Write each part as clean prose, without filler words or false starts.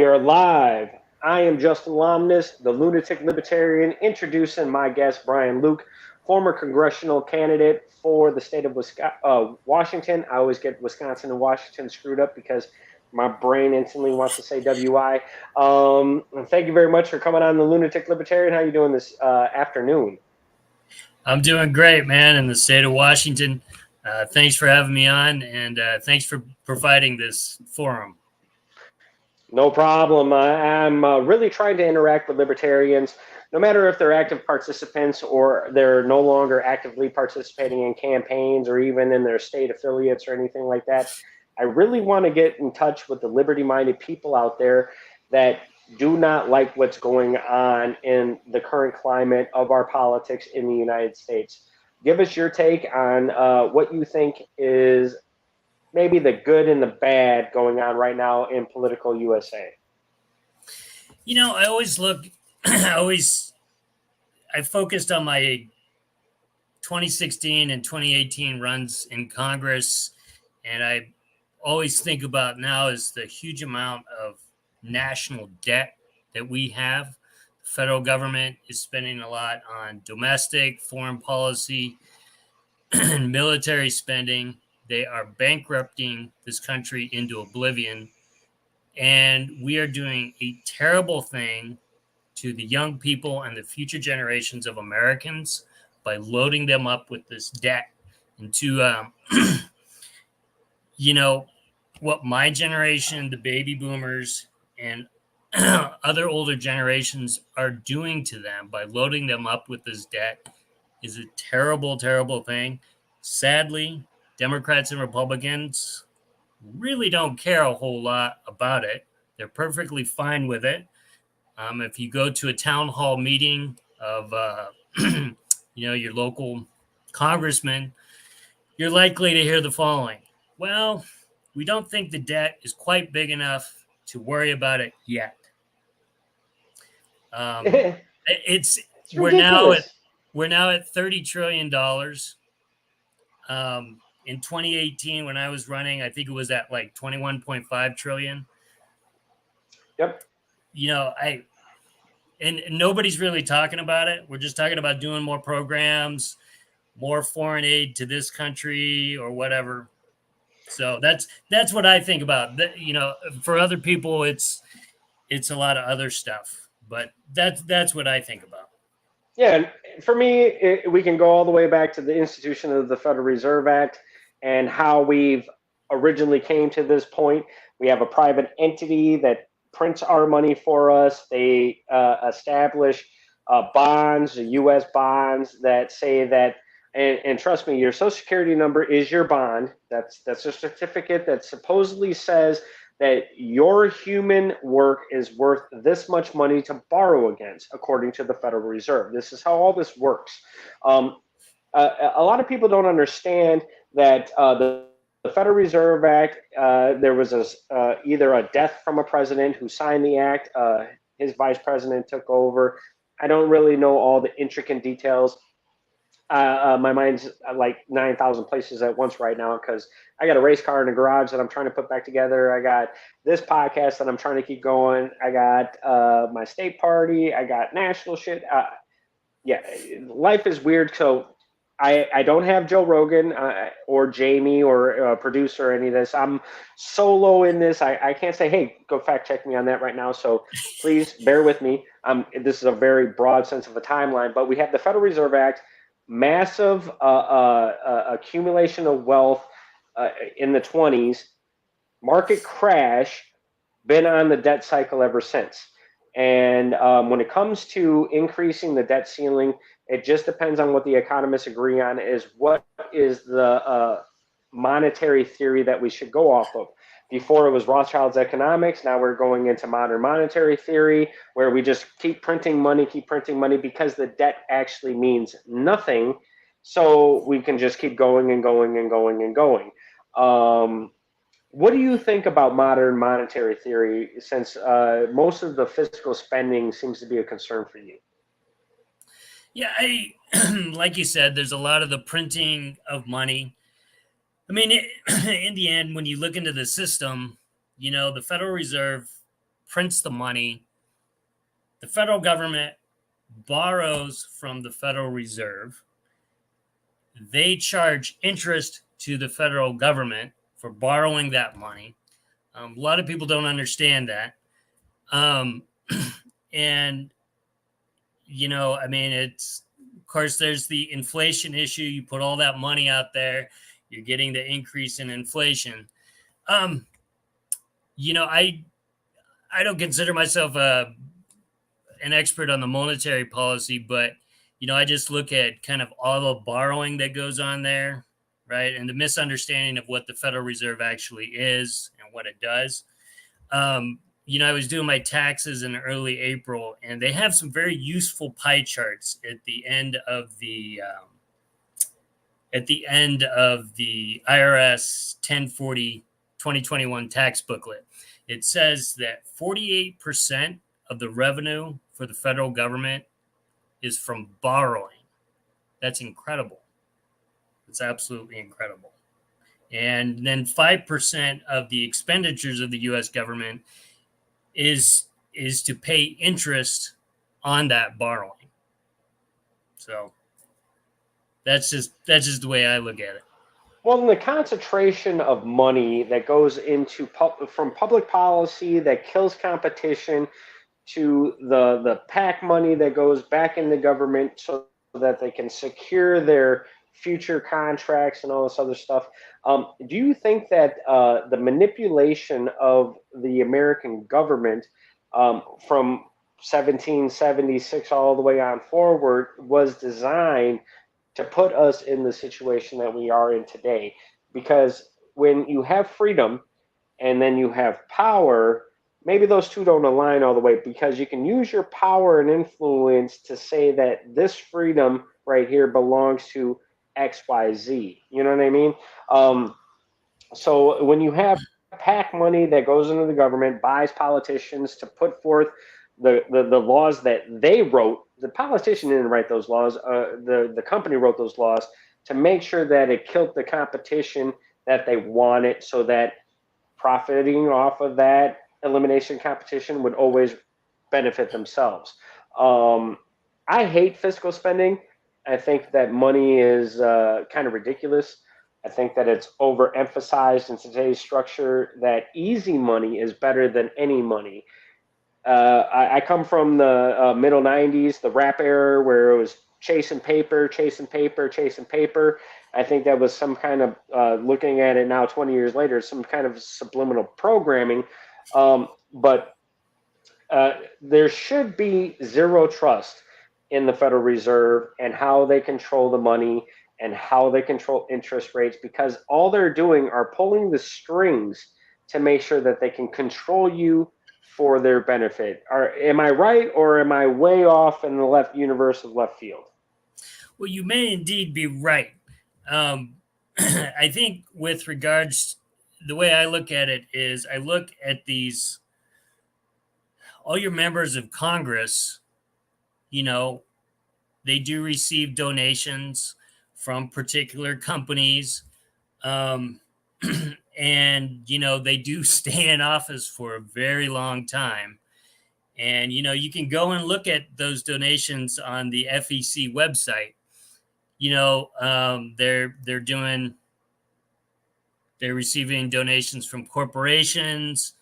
are live. I am Justin Lomness, the Lunatic Libertarian, introducing my guest, Brian Luke, former congressional candidate for the state of Washington. I always get Wisconsin and Washington screwed up because my brain instantly wants to say WI. Thank you very much for coming on the Lunatic Libertarian. How are you doing this afternoon? I'm doing great, man, in the state of Washington. Thanks for having me on, and thanks for providing this forum. No problem. I'm really trying to interact with libertarians, no matter if they're active participants or they're no longer actively participating in campaigns or even in their state affiliates or anything like that. I really want to get in touch with the liberty-minded people out there that do not like what's going on in the current climate of our politics in the United States. Give us your take on what you think is maybe the good and the bad going on right now in political USA. You know, I always look, I focused on my 2016 and 2018 runs in Congress, and I always think about now is the huge amount of national debt that we have. The federal government is spending a lot on domestic, foreign policy, and military spending. They are bankrupting this country into oblivion. And we are doing a terrible thing to the young people and the future generations of Americans by loading them up with this debt. And to, you know, what my generation, the baby boomers, and other older generations are doing to them by loading them up with this debt is a terrible, terrible thing. Sadly, Democrats and Republicans really don't care a whole lot about it. They're perfectly fine with it. If you go to a town hall meeting of, your local congressman, you're likely to hear the following. Well, we don't think the debt is quite big enough to worry about it yet. It's we're now at $30 trillion. In 2018, when I was running, I think it was at like 21.5 trillion. Yep. You know, and nobody's really talking about it. We're just talking about doing more programs, more foreign aid to this country or whatever. So that's what I think about. You know, for other people, it's a lot of other stuff, but that's what I think about. Yeah, and for me, we can go all the way back to the institution of the Federal Reserve Act and how we've originally came to this point. We have a private entity that prints our money for us. They establish bonds, U.S. bonds that say that, and trust me, your Social Security number is your bond. That's a certificate that supposedly says that your human work is worth this much money to borrow against, according to the Federal Reserve. This is how all this works. A lot of people don't understand that the Federal Reserve Act, there was either a death from a president who signed the act, his vice president took over. I don't really know all the intricate details. My mind's like 9,000 places at once right now because I got a race car in the garage that I'm trying to put back together. I got this podcast that I'm trying to keep going. I got my state party. I got national shit. Yeah, life is weird. So I don't have Joe Rogan or Jamie or a producer or any of this. I'm solo in this. I can't say, hey, go fact check me on that right now. So please bear with me. This is a very broad sense of a timeline, but we have the Federal Reserve Act, massive accumulation of wealth in the 20s, market crash, been on the debt cycle ever since. And when it comes to increasing the debt ceiling, it just depends on what the economists agree on is what is the monetary theory that we should go off of. Before it was Rothschild's economics. Now we're going into modern monetary theory where we just keep printing money because the debt actually means nothing. So we can just keep going and going and going and going. What do you think about modern monetary theory since most of the fiscal spending seems to be a concern for you? Yeah, like you said, there's a lot of the printing of money. I mean, in the end, when you look into the system, you know, the Federal Reserve prints the money. The federal government borrows from the Federal Reserve. They charge interest to the federal government for borrowing that money. A lot of people don't understand that. And, I mean, of course, there's the inflation issue. You put all that money out there, you're getting the increase in inflation. I don't consider myself an expert on the monetary policy, but I just look at kind of all the borrowing that goes on there, right? And the misunderstanding of what the Federal Reserve actually is and what it does. I was doing my taxes in early April, and they have some very useful pie charts at the end of the IRS 1040 2021 tax booklet. It says that 48% of the revenue for the federal government is from borrowing. That's incredible. It's absolutely incredible. And then 5% of the expenditures of the U.S. government is to pay interest on that borrowing. So that's just the way I look at it. Well, the concentration of money that goes into from public policy that kills competition to the PAC money that goes back in the government so that they can secure their future contracts and all this other stuff. Do you think that the manipulation of the American government from 1776 all the way on forward was designed to put us in the situation that we are in today? Because when you have freedom and then you have power, maybe those two don't align all the way, because you can use your power and influence to say that this freedom right here belongs to XYZ. You know what I mean? So when you have PAC money that goes into the government, buys politicians to put forth the laws that they wrote, the politician didn't write those laws. The company wrote those laws to make sure that it killed the competition that they wanted, so that profiting off of that elimination competition would always benefit themselves. I hate fiscal spending. I think that money is kind of ridiculous. I think that it's overemphasized in today's structure, that easy money is better than any money. I come from the middle 90s, the rap era, where it was chasing paper, chasing paper, chasing paper. I think that was some kind of, looking at it now 20 years later, some kind of subliminal programming. But there should be zero trust in the Federal Reserve and how they control the money and how they control interest rates, because all they're doing are pulling the strings to make sure that they can control you for their benefit. Am I right, or am I way off in the left universe of left field? Well, you may indeed be right. I think with regards, the way I look at it is, I look at all your members of Congress, they do receive donations from particular companies. And, they do stay in office for a very long time. And, you can go and look at those donations on the FEC website. They're receiving donations from corporations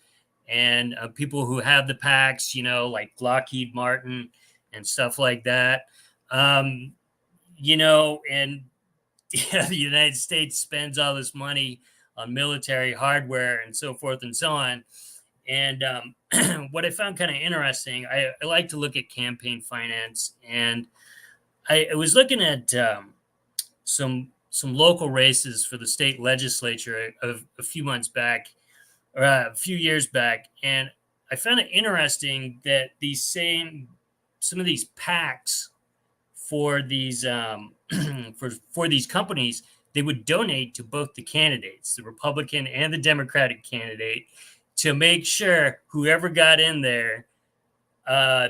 and people who have the PACs, like Lockheed Martin and stuff like that. And the United States spends all this money on military hardware and so forth and so on. And what I found kind of interesting, I like to look at campaign finance, and I was looking at some local races for the state legislature a few months back, or a few years back, and I found it interesting that some of these PACs for these for these companies, they would donate to both the candidates, the Republican and the Democratic candidate, to make sure whoever got in there,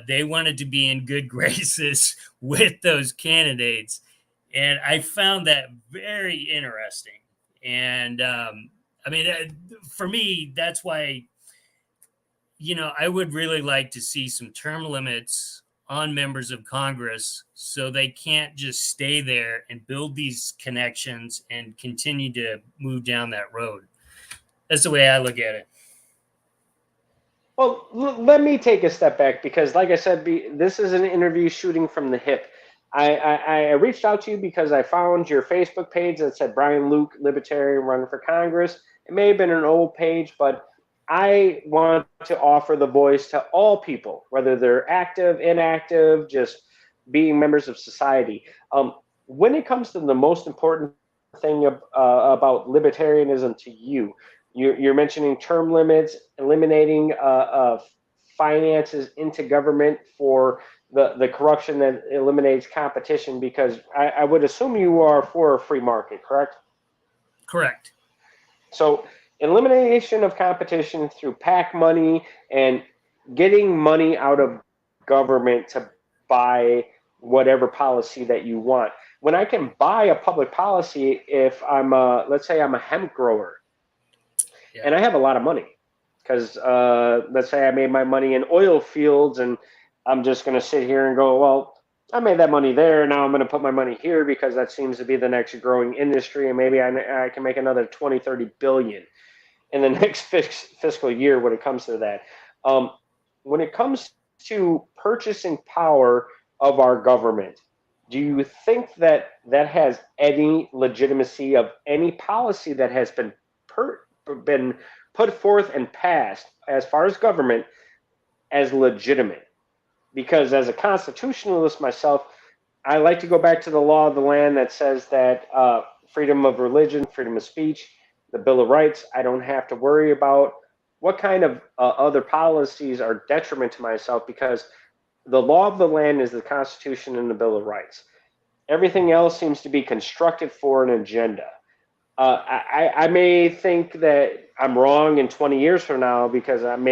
they wanted to be in good graces with those candidates. And I found that very interesting. And for me, that's why, I would really like to see some term limits on members of Congress so they can't just stay there and build these connections and continue to move down that road. That's the way I look at it. Well, let me take a step back because, like I said, this is an interview shooting from the hip. I reached out to you because I found your Facebook page that said Brian Luke, Libertarian, running for Congress. It may have been an old page, but I want to offer the voice to all people, whether they're active, inactive, just being members of society. When it comes to the most important thing about libertarianism to you, you're mentioning term limits, eliminating finances into government for the corruption that eliminates competition, because I would assume you are for a free market, correct? Correct. So elimination of competition through PAC money and getting money out of government to buy whatever policy that you want. When I can buy a public policy, if let's say I'm a hemp grower, and I have a lot of money, because let's say I made my money in oil fields, and I'm just going to sit here and go, well, I made that money there. Now I'm going to put my money here because that seems to be the next growing industry, and maybe I can make another 20, 30 billion in the next fiscal year when it comes to that. When it comes to purchasing power of our government, do you think that has any legitimacy of any policy that has been put forth and passed as far as government as legitimate? Because as a constitutionalist myself, I like to go back to the law of the land that says that freedom of religion, freedom of speech, the Bill of Rights, I don't have to worry about what kind of other policies are detriment to myself, because the law of the land is the Constitution and the Bill of Rights. Everything else seems to be constructed for an agenda. I may think that I'm wrong in 20 years from now, because I'm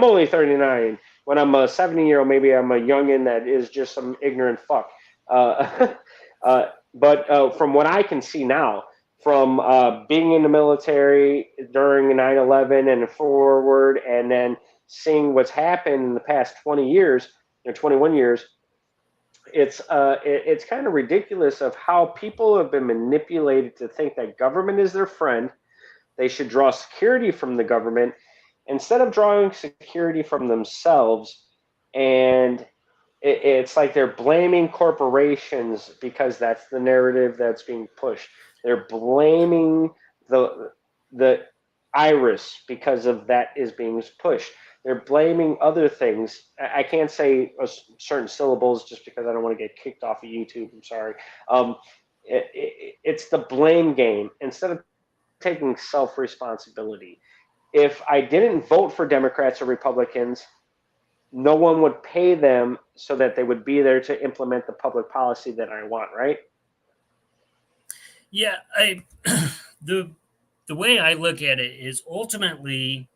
only 39. When I'm a 70-year-old, maybe I'm a youngin' that is just some ignorant fuck. But from what I can see now, from being in the military during 9/11 and forward, and then seeing what's happened in the past 20 years, or 21 years, it's kind of ridiculous of how people have been manipulated to think that government is their friend. They should draw security from the government instead of drawing security from themselves. And it's like they're blaming corporations because that's the narrative that's being pushed. They're blaming the iris because of that is being pushed. They're blaming other things. I can't say certain syllables just because I don't want to get kicked off of YouTube. I'm sorry. It's the blame game instead of taking self-responsibility. If I didn't vote for Democrats or Republicans, no one would pay them so that they would be there to implement the public policy that I want, right? Yeah, the way I look at it is ultimately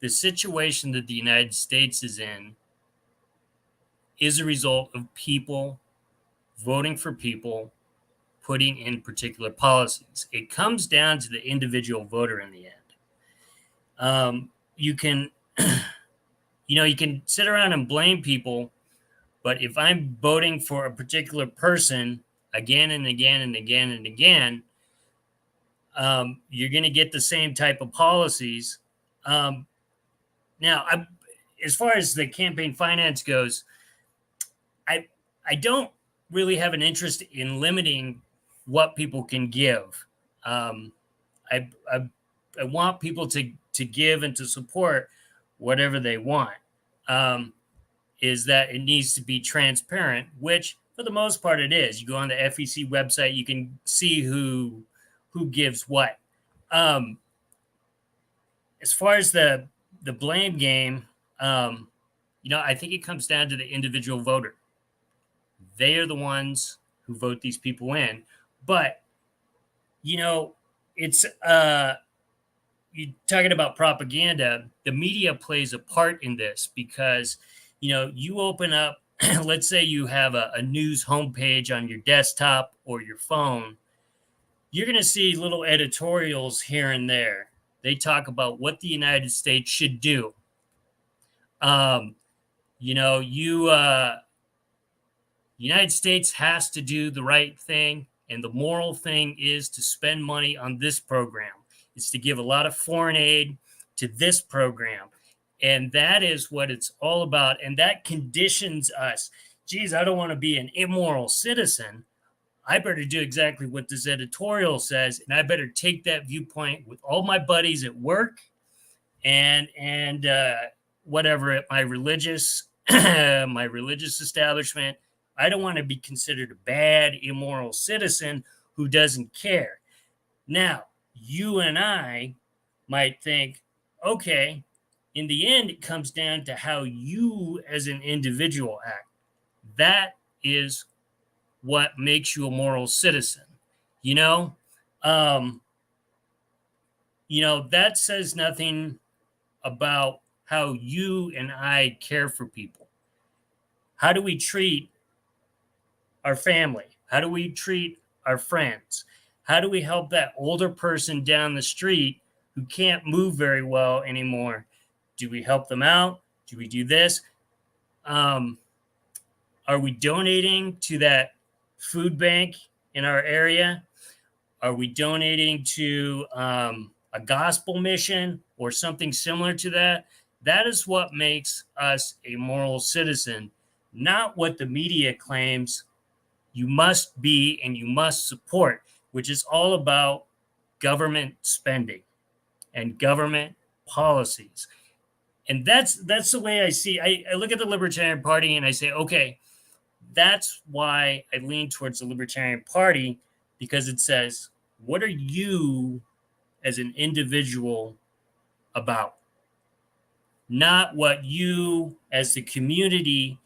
the situation that the United States is in is a result of people voting for people putting in particular policies. It comes down to the individual voter in the end. You can you can sit around and blame people, but if I'm voting for a particular person again and again and again and again, you're going to get the same type of policies. Now, as far as the campaign finance goes, I don't really have an interest in limiting what people can give. I want people to give and to support whatever they want. Is that it needs to be transparent, which for the most part it is. You go on the FEC website, you can see who gives what. As far as the blame game, I think it comes down to the individual voter. They are the ones who vote these people in. But, it's you're talking about propaganda. The media plays a part in this because, you open up, let's say you have a news homepage on your desktop or your phone. You're going to see little editorials here and there. They talk about what the United States should do. You know, United States has to do the right thing, and the moral thing is to spend money on this program. It's to give a lot of foreign aid to this program. And that is what it's all about. And that conditions us. Geez, I don't want to be an immoral citizen. I better do exactly what this editorial says, and I better take that viewpoint with all my buddies at work and whatever at my religious my religious establishment. I don't want to be considered a bad, immoral citizen who doesn't care. Now, you and I might think, okay, in the end, it comes down to how you as an individual act. That is what makes you a moral citizen. You know, that says nothing about how you and I care for people. How do we treat our family? How do we treat our friends? How do we help that older person down the street who can't move very well anymore? Do we help them out? Do we do this? Are we donating to that food bank in our area? Are we donating to a gospel mission or something similar to that? That is what makes us a moral citizen, not what the media claims you must be and you must support, which is all about government spending and government policies. And that's the way I see. I look at the Libertarian Party and I say, okay, that's why I lean towards the Libertarian Party, because it says, what are you as an individual about? Not what you as the community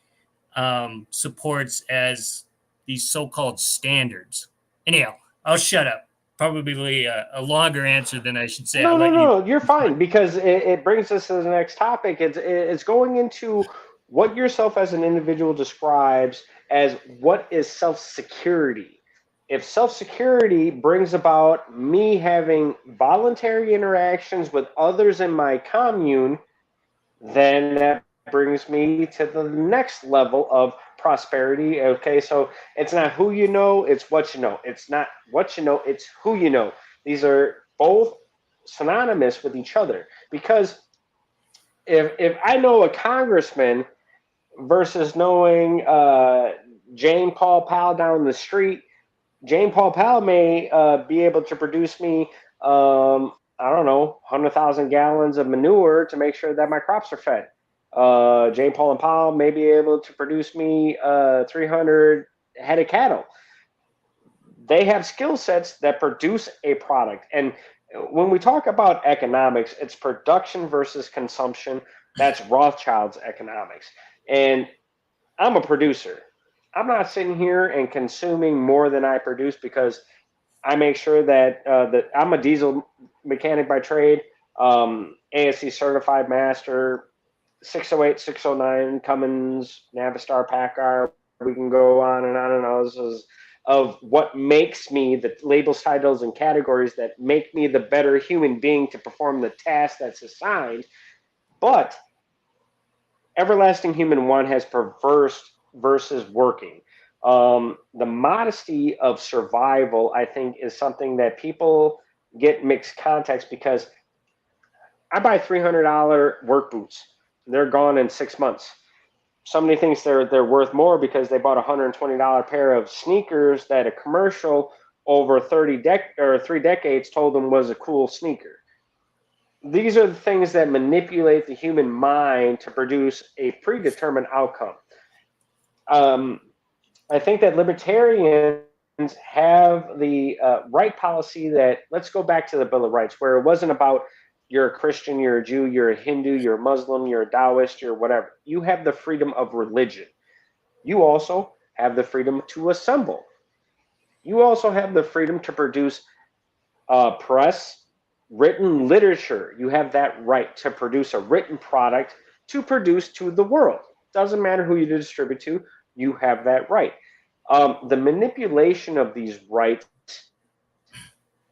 supports as these so-called standards. Anyhow, I'll shut up. Probably a longer answer than I should say. No, you're fine, because it brings us to the next topic. It's going into what yourself as an individual describes as what is self-security. If self-security brings about me having voluntary interactions with others in my commune, then that brings me to the next level of prosperity. Okay, so it's not who you know, it's what you know. It's not what you know, it's who you know. These are both synonymous with each other, because if I know a congressman versus knowing Jane Paul Powell down the street, Jane Paul Powell may be able to produce me I don't know, 100,000 gallons of manure to make sure that my crops are fed. Jane Paul and Powell may be able to produce me 300 head of cattle. They have skill sets that produce a product. And when we talk about economics, it's production versus consumption. That's Rothschild's economics. And I'm a producer. I'm not sitting here and consuming more than I produce, because I make sure that I'm a diesel mechanic by trade, ASC certified master, 608, 609, Cummins, Navistar, Packard. We can go on and on and on. This is of what makes me, the labels, titles, and categories that make me the better human being to perform the task that's assigned. But everlasting human one has perverse versus working. The modesty of survival, I think, is something that people get mixed context, because I buy $300 work boots. They're gone in 6 months. Somebody thinks they're worth more because they bought a $120 pair of sneakers that a commercial over 3 decades told them was a cool sneaker. These are the things that manipulate the human mind to produce a predetermined outcome. I think that libertarians have the right policy that, let's go back to the Bill of Rights, where it wasn't about you're a Christian, you're a Jew, you're a Hindu, you're a Muslim, you're a Taoist, you're whatever. You have the freedom of religion. You also have the freedom to assemble. You also have the freedom to produce press, written literature. You have that right to produce a written product to produce to the world. Doesn't matter who you distribute to, you have that right. The manipulation of these rights,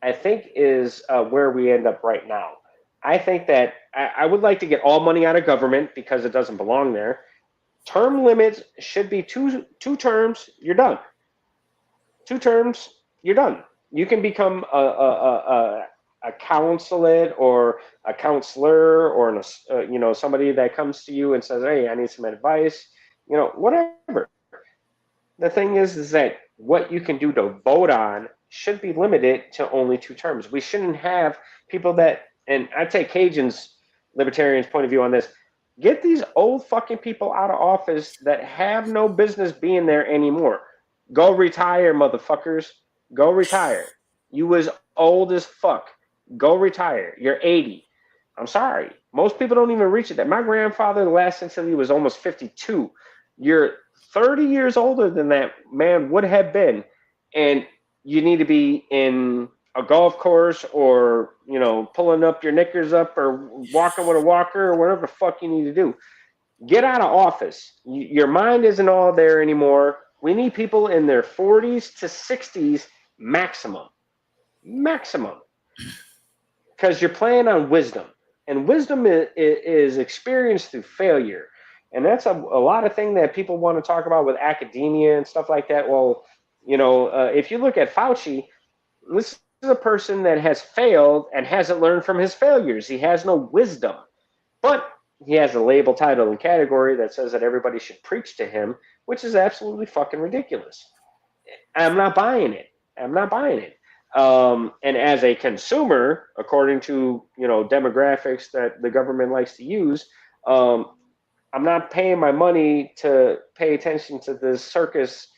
I think, is where we end up right now. I think that I would like to get all money out of government because it doesn't belong there. Term limits should be two terms. You're done. 2 terms. You're done. You can become a consulate or a counselor or somebody that comes to you and says, "Hey, I need some advice." Whatever. The thing is that what you can do to vote on should be limited to only 2 terms. We shouldn't have people that, and I take Cajun's libertarian's point of view on this. Get these old fucking people out of office that have no business being there anymore. Go retire, motherfuckers. Go retire. You was old as fuck. Go retire. You're 80. I'm sorry. Most people don't even reach it. My grandfather lasted until he was almost 52. You're 30 years older than that man would have been, and you need to be in a golf course or pulling up your knickers up or walking with a walker or whatever the fuck you need to do. Get out of office. Your mind isn't all there anymore. We need people in their 40s to 60s maximum, because you're playing on wisdom, and wisdom is experienced through failure. And that's a lot of thing that people want to talk about with academia and stuff like that. Well, if you look at Fauci, this is a person that has failed and hasn't learned from his failures. He has no wisdom, but he has a label, title, and category that says that everybody should preach to him, which is absolutely fucking ridiculous. I'm not buying it. And as a consumer, according to demographics that the government likes to use, I'm not paying my money to pay attention to this circus.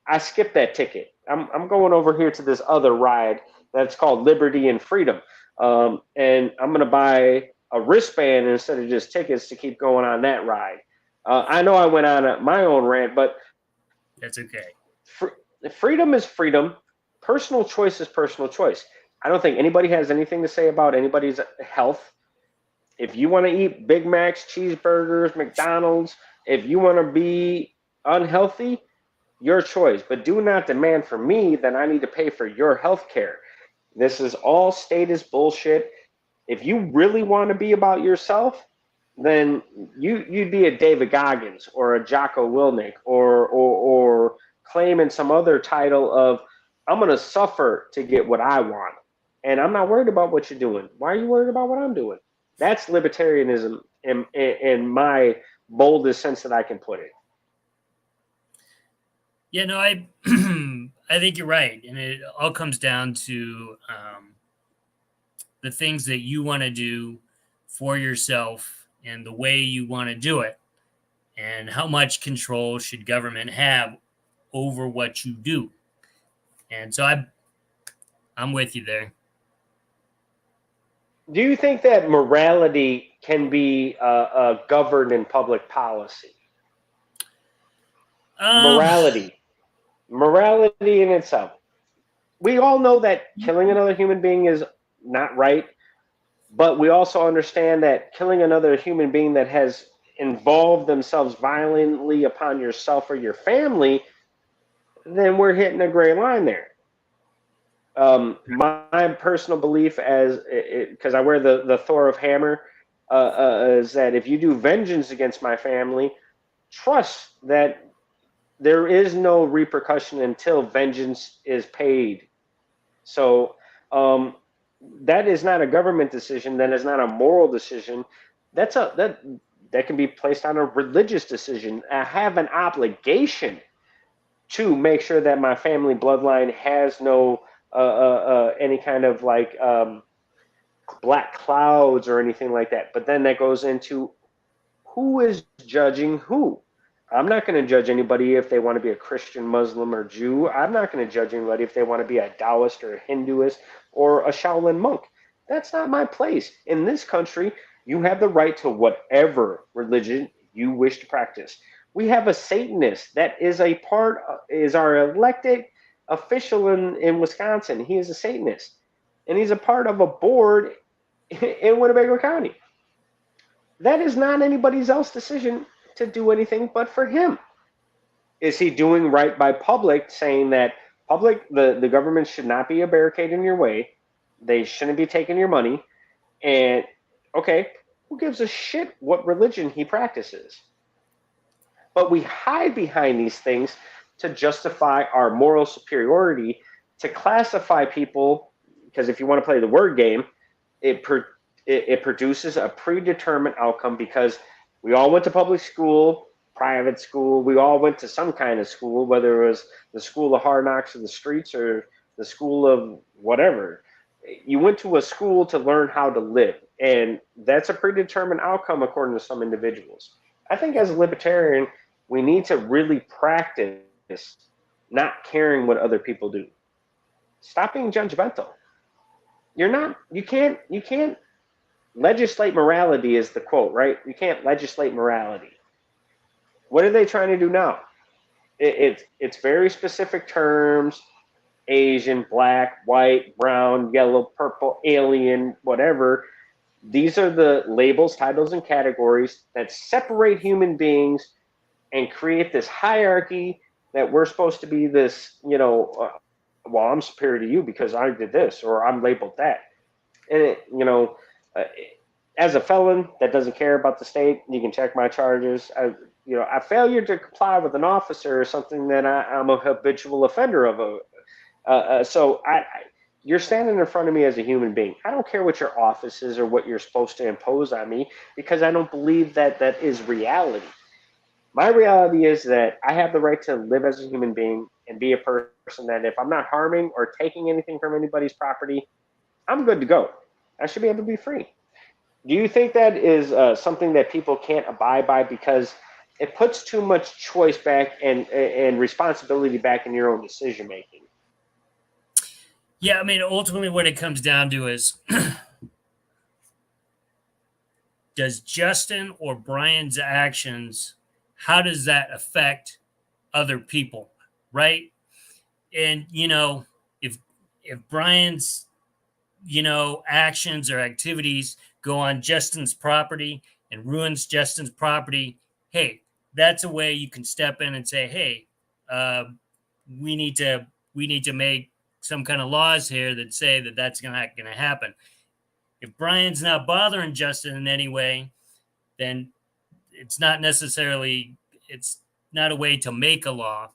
I skipped that ticket. I'm going over here to this other ride that's called Liberty and Freedom, and I'm going to buy a wristband instead of just tickets to keep going on that ride. I know I went on my own rant, but that's okay. Freedom is freedom. Personal choice is personal choice. I don't think anybody has anything to say about anybody's health. If you want to eat Big Macs, cheeseburgers, McDonald's, if you want to be unhealthy, your choice. But do not demand from me that I need to pay for your health care. This is all statist bullshit. If you really want to be about yourself, then you'd be a David Goggins or a Jocko Willink or claiming some other title of, I'm going to suffer to get what I want. And I'm not worried about what you're doing. Why are you worried about what I'm doing? That's libertarianism in my boldest sense that I can put it. Yeah, no, I I think you're right. And it all comes down to the things that you want to do for yourself and the way you want to do it. And how much control should government have over what you do? And so I'm with you there. Do you think that morality can be governed in public policy? Morality in itself. We all know that killing another human being is not right, but we also understand that killing another human being that has involved themselves violently upon yourself or your family, then we're hitting a gray line there. My personal belief, because I wear the Thor of Hammer, is that if you do vengeance against my family, trust that there is no repercussion until vengeance is paid. So that is not a government decision. That is not a moral decision. That can be placed on a religious decision. I have an obligation to make sure that my family bloodline has no any kind of like black clouds or anything like that. But then that goes into who is judging who. I'm not going to judge anybody if they want to be a Christian, Muslim, or Jew. I'm not going to judge anybody if they want to be a Taoist or a Hinduist or a Shaolin monk. That's not my place. In this country, you have the right to whatever religion you wish to practice. We have a Satanist that is our elected official in Wisconsin. He is a Satanist, and he's a part of a board in Winnebago County. That is not anybody's else decision to do anything but for him. Is he doing right by public, saying that the government should not be a barricade in your way, they shouldn't be taking your money, And okay, who gives a shit what religion he practices? But we hide behind these things to justify our moral superiority, to classify people, because if you want to play the word game, it produces a predetermined outcome because we all went to public school, private school, we all went to some kind of school, whether it was the school of hard knocks in the streets or the school of whatever. You went to a school to learn how to live, and that's a predetermined outcome according to some individuals. I think as a libertarian, we need to really practice not caring what other people do. Stop being judgmental. You can't legislate morality is the quote, right? You can't legislate morality. What are they trying to do now? It's very specific terms: Asian, black, white, brown, yellow, purple, alien, whatever. These are the labels, titles, and categories that separate human beings and create this hierarchy that we're supposed to be this, well, I'm superior to you because I did this or I'm labeled that. And uh, as a felon that doesn't care about the state, you can check my charges. A failure to comply with an officer is something that I'm a habitual offender of. So you're standing in front of me as a human being. I don't care what your office is or what you're supposed to impose on me because I don't believe that is reality. My reality is that I have the right to live as a human being and be a person that if I'm not harming or taking anything from anybody's property, I'm good to go. I should be able to be free. Do you think that is something that people can't abide by because it puts too much choice back and responsibility back in your own decision making? Yeah, I mean, ultimately, what it comes down to is does Justin or Brian's actions, how does that affect other people, right? And if Brian's actions or activities go on Justin's property and ruins Justin's property, hey, that's a way you can step in and say, hey, we need to make some kind of laws here that say that that's not going to happen. If Brian's not bothering Justin in any way, then it's not a way to make a law.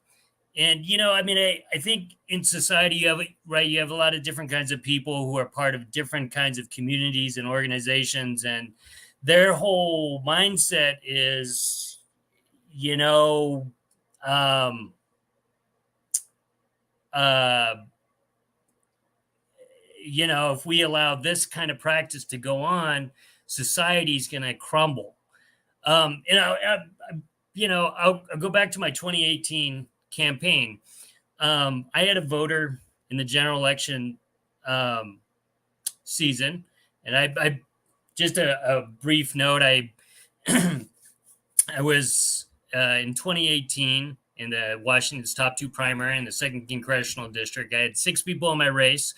And, I think in society, you have a lot of different kinds of people who are part of different kinds of communities and organizations. And their whole mindset is, if we allow this kind of practice to go on, society's going to crumble. I'll go back to my 2018 campaign. I had a voter in the general election season, and I just a brief note. I was in 2018 in the Washington's top 2 primary in the 2nd congressional district. I had 6 people in my race,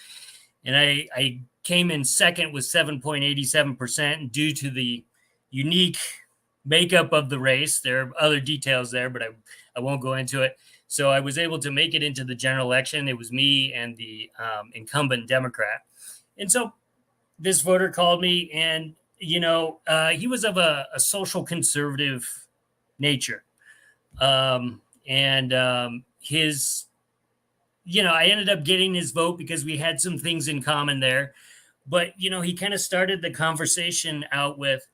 and I came in second with 7.87%. Due to the unique makeup of the race, there are other details there, but I won't go into it. So I was able to make it into the general election. It was me and the incumbent Democrat. And so this voter called me, and, he was of a social conservative nature. His, I ended up getting his vote because we had some things in common there. But, he kind of started the conversation out with,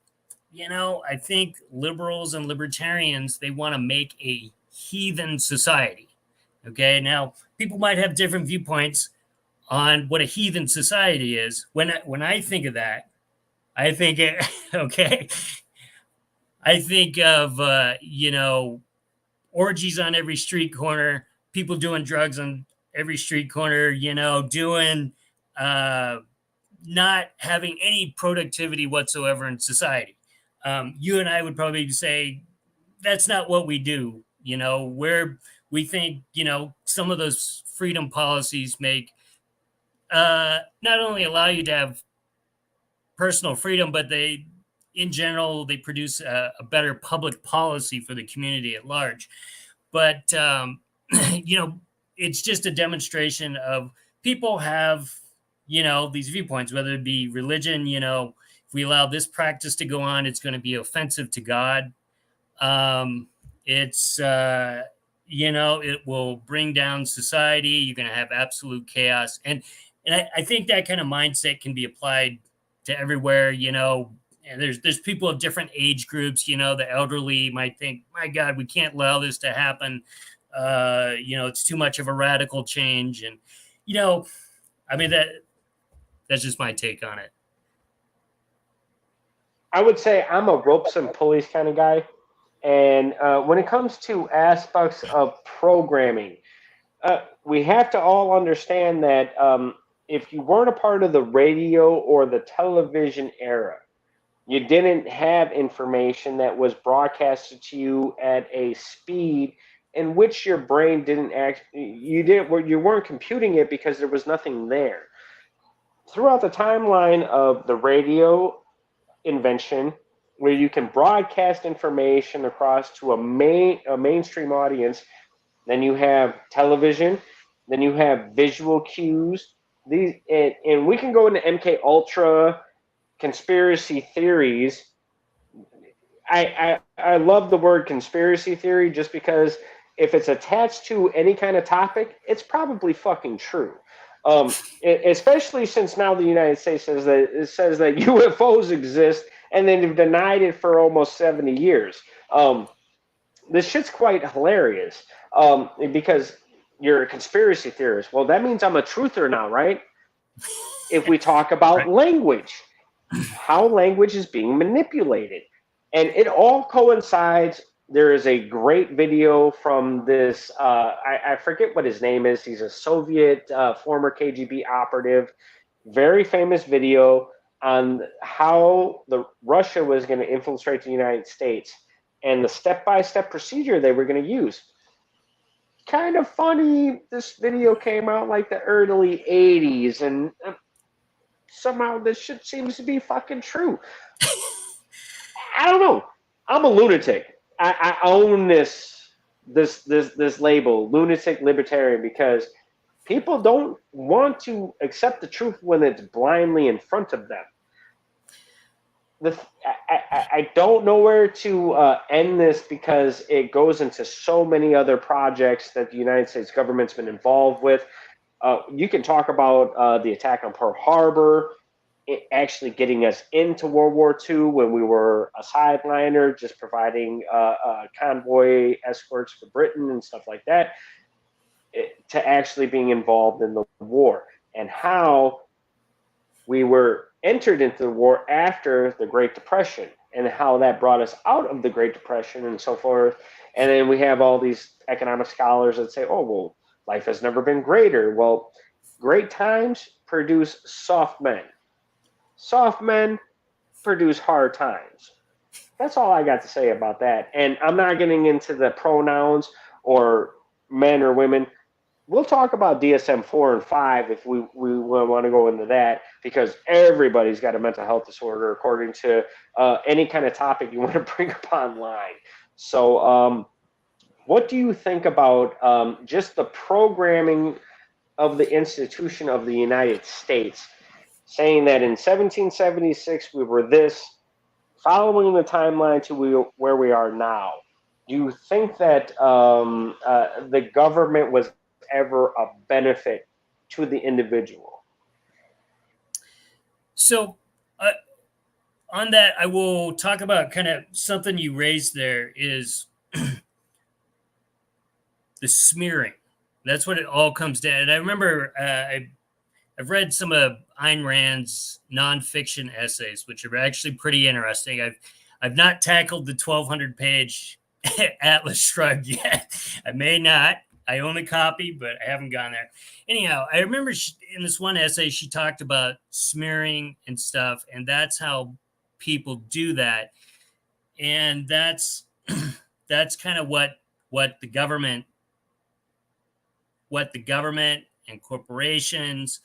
I think liberals and libertarians, they want to make a heathen society. Okay. Now, people might have different viewpoints on what a heathen society is. When I think of that, I think, okay, I think of, orgies on every street corner, people doing drugs on every street corner, doing, not having any productivity whatsoever in society. You and I would probably say that's not what we do. We think, some of those freedom policies make not only allow you to have personal freedom, but in general, they produce a better public policy for the community at large. But, it's just a demonstration of people have, these viewpoints, whether it be religion, if we allow this practice to go on, it's going to be offensive to God. It's it will bring down society. You're going to have absolute chaos, and I think that kind of mindset can be applied to everywhere. And there's people of different age groups. The elderly might think, my God, we can't allow this to happen. It's too much of a radical change, and that's just my take on it. I would say I'm a ropes and pulleys kind of guy. And when it comes to aspects of programming, we have to all understand that if you weren't a part of the radio or the television era, you didn't have information that was broadcasted to you at a speed in which your brain didn't you weren't computing it because there was nothing there. Throughout the timeline of the radio invention, where you can broadcast information across to a mainstream audience, then you have television, then you have visual cues. And we can go into MK Ultra, conspiracy theories. I love the word conspiracy theory just because if it's attached to any kind of topic, it's probably fucking true. Especially since now the United States says that UFOs exist, and then they've denied it for almost 70 years. This shit's quite hilarious because you're a conspiracy theorist. Well, that means I'm a truther now, right? If we talk about language, how language is being manipulated. And it all coincides. There is a great video from this, I forget what his name is. He's a Soviet former KGB operative. Very famous video on how Russia was going to infiltrate the United States and the step-by-step procedure they were going to use. Kind of funny, this video came out like the early 80s, and somehow this shit seems to be fucking true. I don't know. I'm a lunatic. I own this label, Lunatic Libertarian, because people don't want to accept the truth when it's blindly in front of them. I don't know where to end this because it goes into so many other projects that the United States government's been involved with. You can talk about the attack on Pearl Harbor, it actually getting us into World War II when we were a sideliner, just providing convoy escorts for Britain and stuff like that, to actually being involved in the war, and how we were entered into the war after the Great Depression and how that brought us out of the Great Depression and so forth. And then we have all these economic scholars that say, oh, well, life has never been greater. Well, great times produce soft men. Soft men produce hard times. That's all I got to say about that. And I'm not getting into the pronouns or men or women. We'll talk about DSM-4 and 5 if we want to go into that, because everybody's got a mental health disorder according to any kind of topic you want to bring up online. So what do you think about just the programming of the institution of the United States, saying that in 1776 we were this, following the timeline to where we are now? Do you think that the government was ever a benefit to the individual? So on that, I will talk about kind of something you raised there is the smearing. That's what it all comes down. And I remember I've read some of Ayn Rand's nonfiction essays, which are actually pretty interesting. I've not tackled the 1,200-page Atlas Shrugged yet. I may not. I own a copy, but I haven't gone there. Anyhow, I remember in this one essay, she talked about smearing and stuff, and that's how people do that. And that's kind of what the government and corporations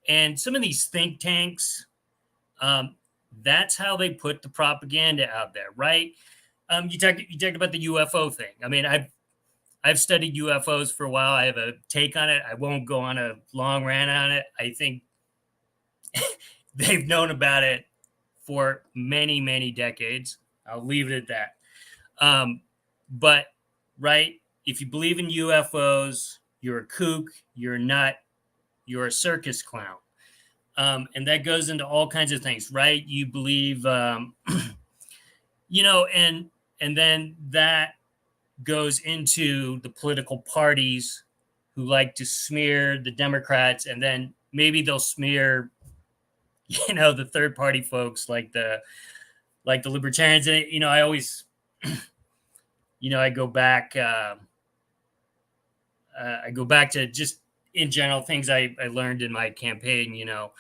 and some of these think tanks, that's how they put the propaganda out there, right? You talked about the UFO thing. I mean, I've studied UFOs for a while. I have a take on it. I won't go on a long rant on it. I think they've known about it for many, many decades. I'll leave it at that. But, right, if you believe in UFOs, you're a kook, you're a nut, you're a circus clown. And that goes into all kinds of things, right? You believe, you know, and then that goes into the political parties who like to smear the Democrats, and then maybe they'll smear, you know, the third party folks like the Libertarians. And, you know, I always, you know, I go back to just in general things I learned in my campaign, you know.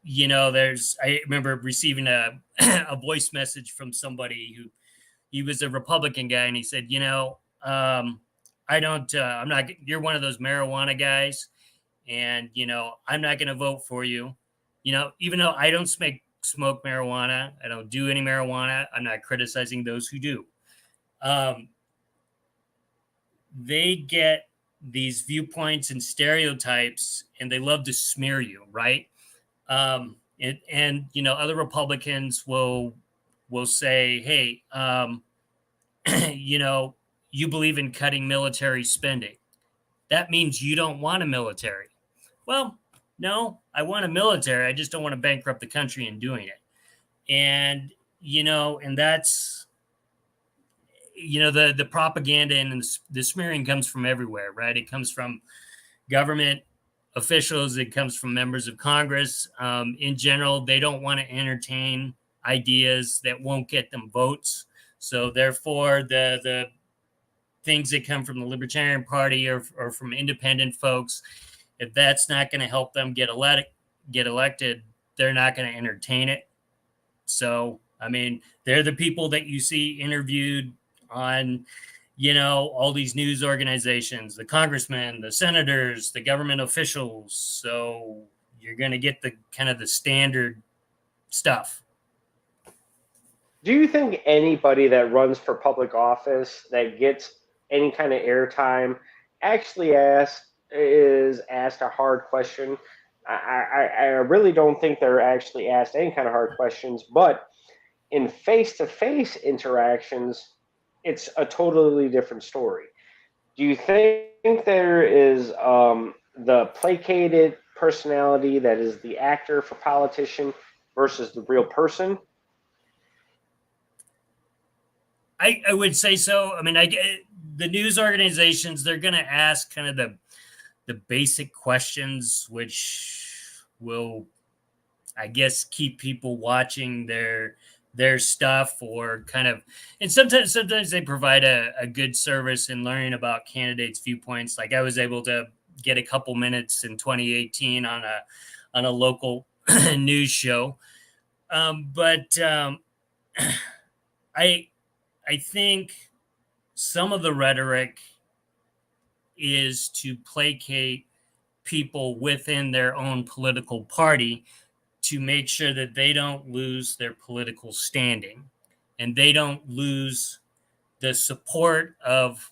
You know, I remember receiving a voice message from somebody who, he was a Republican guy, and he said, you know, I'm not, you're one of those marijuana guys, and, you know, I'm not going to vote for you. You know, even though I don't smoke marijuana, I don't do any marijuana, I'm not criticizing those who do. They get these viewpoints and stereotypes, and they love to smear you, right? And you know, other Republicans will say, hey, you know, you believe in cutting military spending. That means you don't want a military. Well, no, I want a military. I just don't want to bankrupt the country in doing it. And, you know, and that's, you know, the propaganda and the smearing comes from everywhere, right? It comes from government officials. It comes from members of Congress. In general, they don't want to entertain ideas that won't get them votes. So therefore, the things that come from the Libertarian Party or from independent folks, if that's not going to help them get elected, they're not going to entertain it. So, I mean, they're the people that you see interviewed on, you know, all these news organizations, the congressmen, the senators, the government officials. So you're going to get the kind of the standard stuff. Do you think anybody that runs for public office that gets any kind of airtime actually is asked a hard question? I really don't think they're actually asked any kind of hard questions, but in face-to-face interactions, it's a totally different story. Do you think there is the placated personality that is the actor for politician versus the real person? I would say so. I mean, the news organizations, they're going to ask kind of the basic questions, which will, I guess, keep people watching their stuff, or kind of, and sometimes they provide a good service in learning about candidates' viewpoints. Like I was able to get a couple minutes in 2018 on a local news show. But I think some of the rhetoric is to placate people within their own political party to make sure that they don't lose their political standing and they don't lose the support of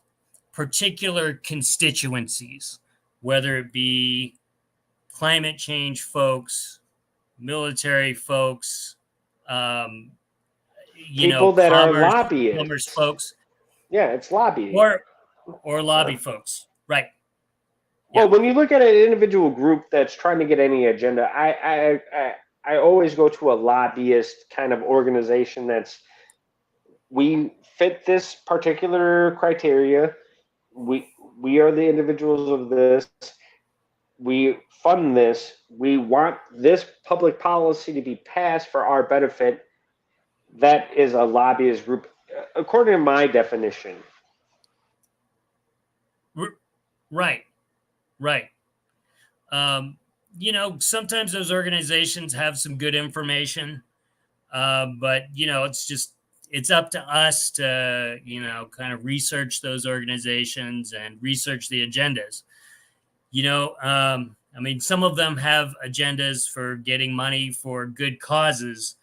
particular constituencies, whether it be climate change folks, military folks, people that are lobbyists, folks. Yeah, it's lobbying. Or lobby folks, right? Well, yeah. When you look at an individual group that's trying to get any agenda, I always go to a lobbyist kind of organization that's, we fit this particular criteria. We are the individuals of this. We fund this. We want this public policy to be passed for our benefit. That is a lobbyist group, according to my definition. Right. You know, sometimes those organizations have some good information, but, you know, it's up to us to, you know, kind of research those organizations and research the agendas. You know, I mean, some of them have agendas for getting money for good causes,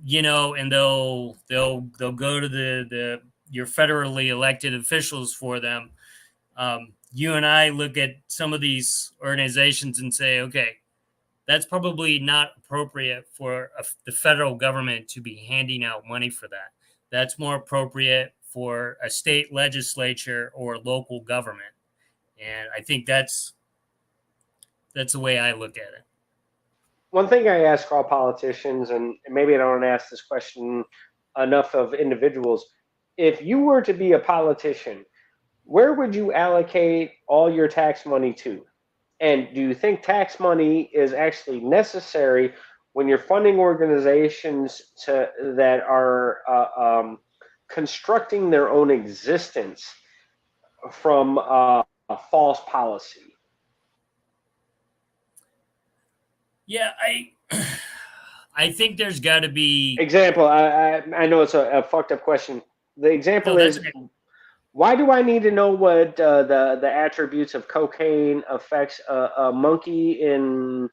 you know, and they'll go to your federally elected officials for them. You and I look at some of these organizations and say, okay, that's probably not appropriate for the federal government to be handing out money for that. That's more appropriate for a state legislature or local government. And I think that's the way I look at it. One thing I ask all politicians, and maybe I don't ask this question enough of individuals, if you were to be a politician, where would you allocate all your tax money to? And do you think tax money is actually necessary when you're funding organizations that are constructing their own existence from a false policy? Yeah, I think there's got to be example. I know it's a fucked up question. The example is, okay. Why do I need to know what the attributes of cocaine affects a monkey in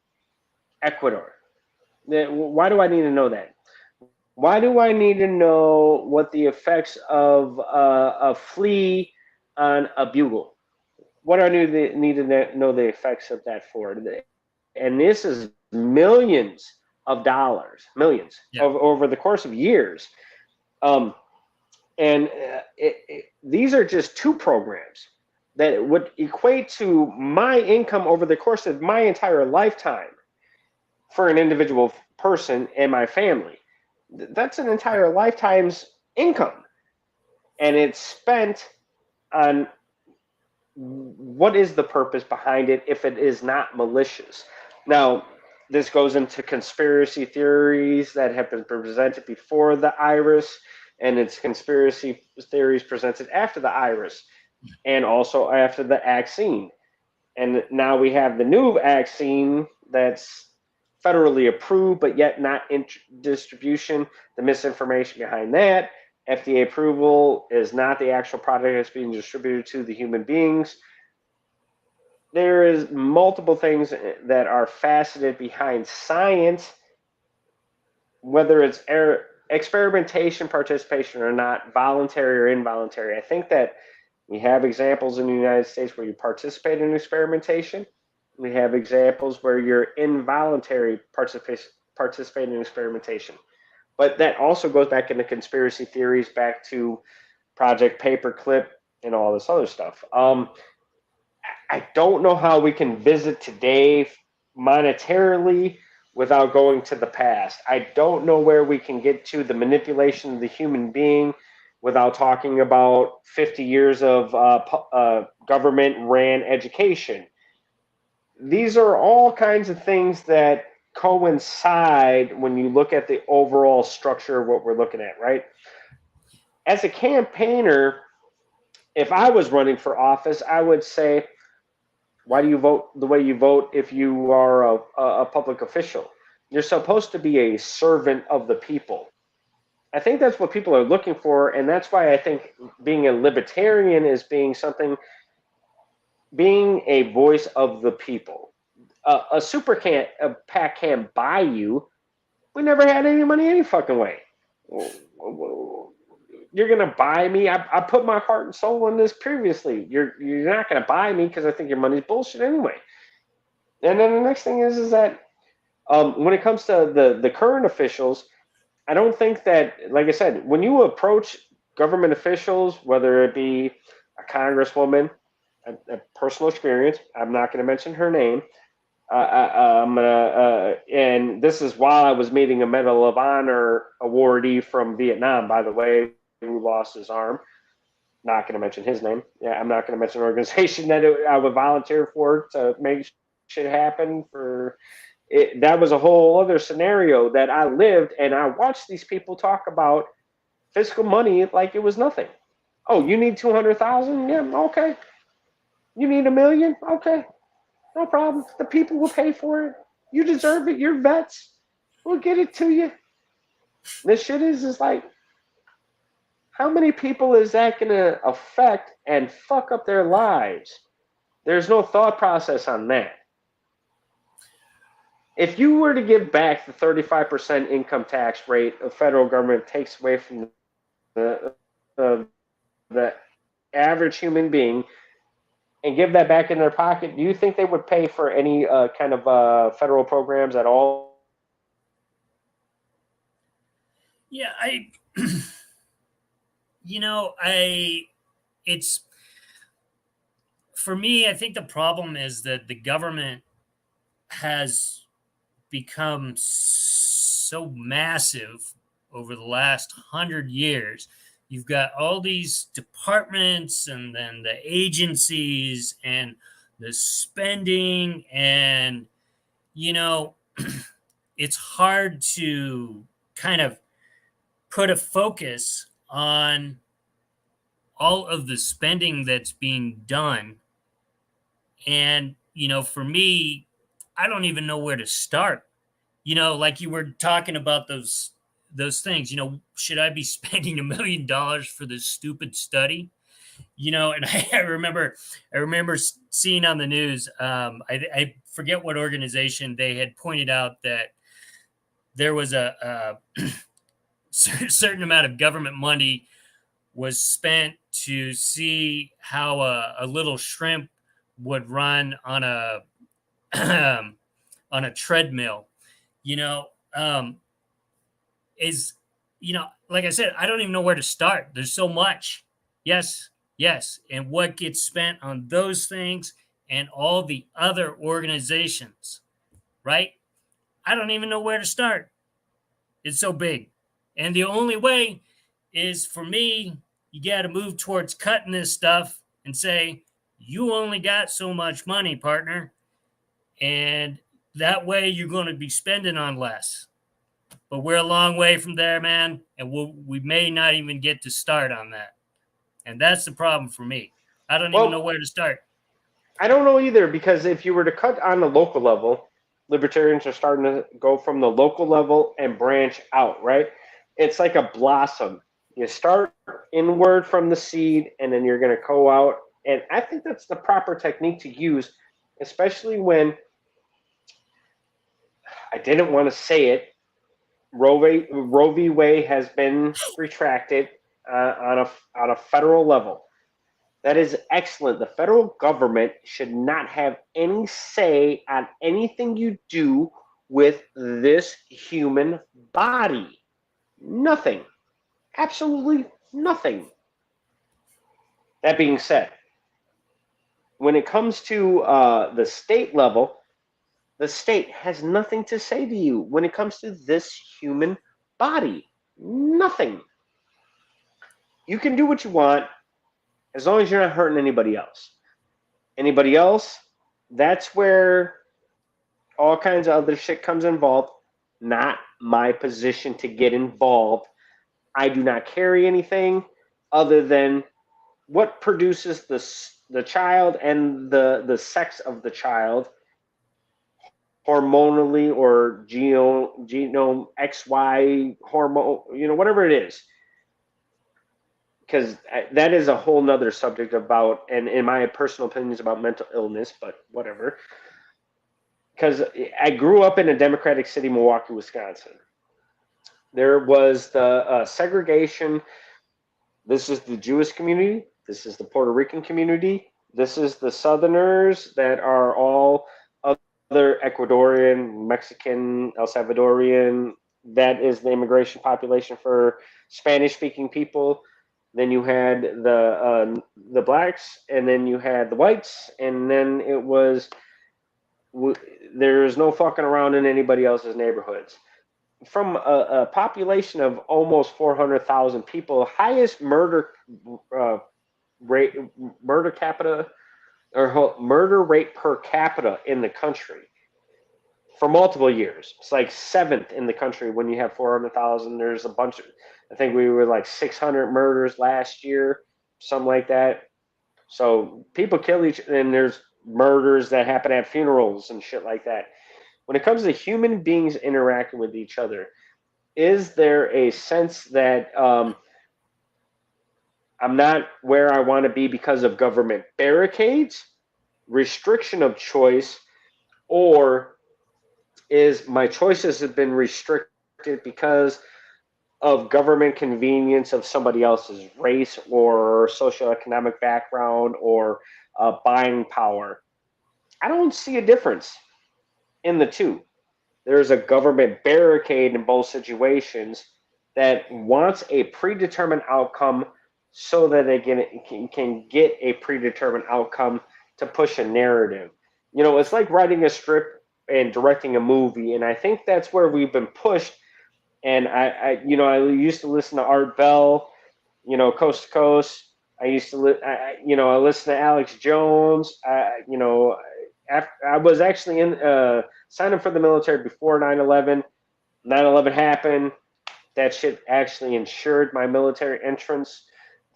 Ecuador? Why do I need to know that? Why do I need to know what the effects of a flea on a bugle? What do I need to know the effects of that for? And this is millions of dollars, millions over the course of years. These are just two programs that would equate to my income over the course of my entire lifetime for an individual person and my family. That's an entire lifetime's income. And it's spent on what is the purpose behind it if it is not malicious. Now, this goes into conspiracy theories that have been presented before the iris, and it's conspiracy theories presented after the iris, and also after the vaccine. And now we have the new vaccine that's federally approved, but yet not in distribution. The misinformation behind that. FDA approval is not the actual product that's being distributed to the human beings. There is multiple things that are faceted behind science, whether it's experimentation, participation or not, voluntary or involuntary. I think that we have examples in the United States where you participate in experimentation. We have examples where you're involuntary participating in experimentation. But that also goes back into conspiracy theories, back to Project Paperclip and all this other stuff. I don't know how we can visit today monetarily without going to the past. I don't know where we can get to the manipulation of the human being without talking about 50 years of government-ran education. These are all kinds of things that coincide when you look at the overall structure of what we're looking at, right? As a campaigner, if I was running for office, I would say, why do you vote the way you vote if you are a public official? You're supposed to be a servant of the people. I think that's what people are looking for, and that's why I think being a libertarian is being a voice of the people. A PAC can't buy you. We never had any money any fucking way. You're gonna buy me? I put my heart and soul in this previously. You're not gonna buy me because I think your money's bullshit anyway. And then the next thing is that when it comes to the current officials, I don't think that, like I said, when you approach government officials, whether it be a congresswoman, a personal experience, I'm not going to mention her name, and this is while I was meeting a Medal of Honor awardee from Vietnam, by the way, who lost his arm. Not going to mention his name. Yeah, I'm not going to mention an organization that I would volunteer for to make shit happen for it. That was a whole other scenario that I lived, and I watched these people talk about fiscal money like it was nothing. Oh, you need 200,000? Yeah, okay. You need $1 million? Okay, no problem. The people will pay for it. You deserve it. You're vets. We'll get it to you. This shit is like, how many people is that going to affect and fuck up their lives? There's no thought process on that. If you were to give back the 35% income tax rate the federal government takes away from the average human being, and give that back in their pocket, do you think they would pay for any kind of federal programs at all? Yeah, it's for me, I think the problem is that the government has become so massive over the last 100 years. You've got all these departments and then the agencies and the spending, and you know, it's hard to kind of put a focus on all of the spending that's being done. And, for me, I don't even know where to start. Like you were talking about those things, should I be spending $1 million for this stupid study? And I remember seeing on the news, I forget what organization, they had pointed out that there was a certain amount of government money was spent to see how a little shrimp would run on a on a treadmill. You know, um, is like I said, I don't even know where to start. There's so much. Yes, yes, and what gets spent on those things and all the other organizations, right? I don't even know where to start. It's so big. And the only way is for me, you got to move towards cutting this stuff and say, you only got so much money, partner. And that way you're going to be spending on less. But we're a long way from there, man. And we may not even get to start on that. And that's the problem for me. I don't even know Well, where to start. I don't know either, because if you were to cut on the local level, libertarians are starting to go from the local level and branch out, right? It's like a blossom. You start inward from the seed, and then you're going to go out. And I think that's the proper technique to use, especially when I didn't want to say it. Roe v. Wade has been retracted on a federal level. That is excellent. The federal government should not have any say on anything you do with this human body. Nothing. Absolutely nothing. That being said, when it comes to the state level, the state has nothing to say to you when it comes to this human body. Nothing. You can do what you want as long as you're not hurting anybody else. Anybody else, that's where all kinds of other shit comes involved. Not my position to get involved. I do not carry anything other than what produces the child and the sex of the child, hormonally or genome XY hormone, whatever it is. Because that is a whole nother subject about, and in my personal opinions, about mental illness, but whatever. Because I grew up in a Democratic city, Milwaukee, Wisconsin. There was the segregation. This is the Jewish community. This is the Puerto Rican community. This is the Southerners that are all other Ecuadorian, Mexican, El Salvadorian. That is the immigration population for Spanish-speaking people. Then you had the blacks, and then you had the whites, and then it was there's no fucking around in anybody else's neighborhoods. From a population of almost 400,000 people, highest murder rate, murder capita, or murder rate per capita in the country for multiple years. It's like 7th in the country when you have 400,000. There's a bunch of, I think we were like 600 murders last year, something like that. So people kill each, and there's murders that happen at funerals and shit like that. When it comes to human beings interacting with each other, is there a sense that I'm not where I want to be because of government barricades, restriction of choice, or is my choices have been restricted because of government convenience of somebody else's race or socioeconomic background or buying power. I don't see a difference in the two. There's a government barricade in both situations that wants a predetermined outcome so that they can get a predetermined outcome to push a narrative. You know, it's like writing a script and directing a movie, and I think that's where we've been pushed. And I used to listen to Art Bell, Coast to Coast. I used to, I listened to Alex Jones. After I was actually signed up for the military before 9/11. 9/11 happened. That shit actually insured my military entrance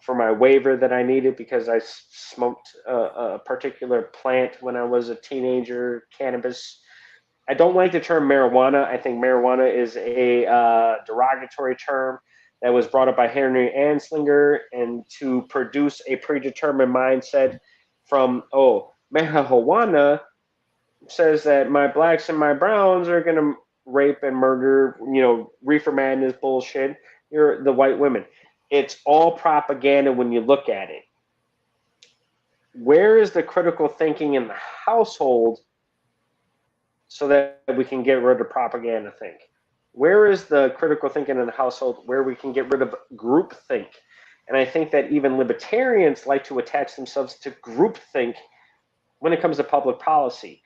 for my waiver that I needed because I smoked a particular plant when I was a teenager, cannabis. I don't like the term marijuana. I think marijuana is a derogatory term that was brought up by Henry Anslinger and to produce a predetermined mindset from, marijuana says that my blacks and my browns are going to rape and murder, reefer madness bullshit. You're the white women. It's all propaganda when you look at it. Where is the critical thinking in the household so that we can get rid of propaganda think? Where is the critical thinking in the household where we can get rid of group think? And I think that even libertarians like to attach themselves to group think when it comes to public policy.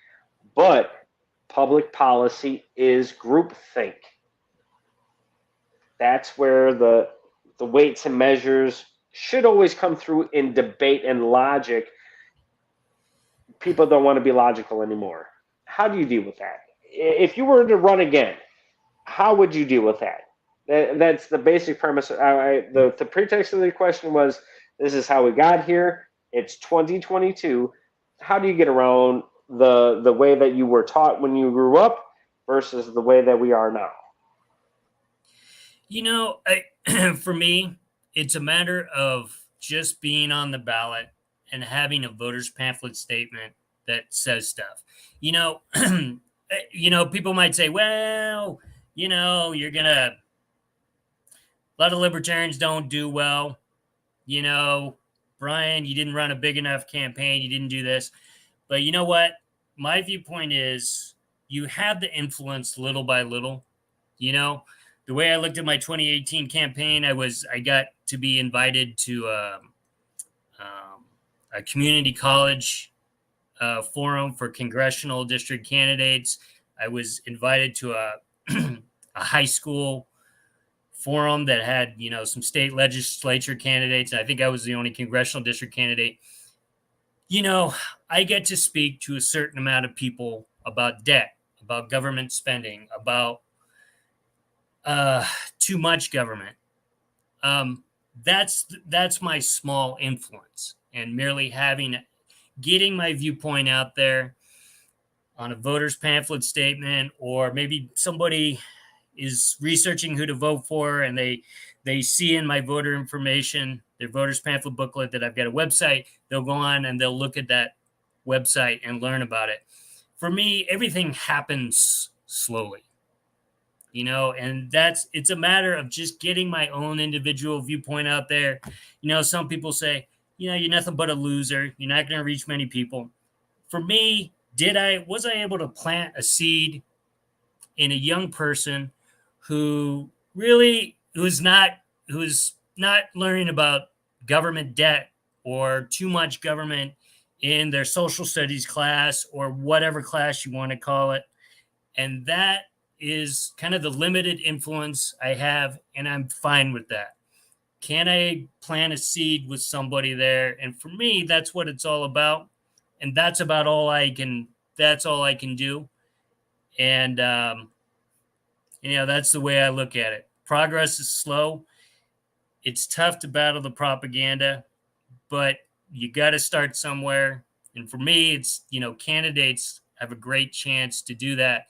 But public policy is group think. That's where the weights and measures should always come through in debate and logic. People don't want to be logical anymore. How do you deal with that? If you were to run again, how would you deal with that? That's the basic premise. The pretext of the question was, this is how we got here. It's 2022. How do you get around the way that you were taught when you grew up versus the way that we are now? For me, it's a matter of just being on the ballot and having a voter's pamphlet statement that says stuff. People might say, well, you're going to, a lot of libertarians don't do well. Brian, you didn't run a big enough campaign. You didn't do this. But you know what? My viewpoint is you have the influence little by little. The way I looked at my 2018 campaign, I got to be invited to a community college forum for congressional district candidates. I was invited to a high school forum that had, some state legislature candidates. I think I was the only congressional district candidate. I get to speak to a certain amount of people about debt, about government spending, about too much government. That's my small influence, and merely getting my viewpoint out there on a voter's pamphlet statement, or maybe somebody is researching who to vote for and they see in my voter information, their voter's pamphlet booklet, that I've got a website. They'll go on and they'll look at that website and learn about it. For me, everything happens slowly, and it's a matter of just getting my own individual viewpoint out there. Some people say, you're nothing but a loser. You're not going to reach many people. For me, was I able to plant a seed in a young person who was not learning about government debt or too much government in their social studies class or whatever class you want to call it. And that is kind of the limited influence I have, and I'm fine with that. Can I plant a seed with somebody there? And for me, that's what it's all about. And that's about all I can do. And, that's the way I look at it. Progress is slow. It's tough to battle the propaganda, but you got to start somewhere. And for me, it's, candidates have a great chance to do that.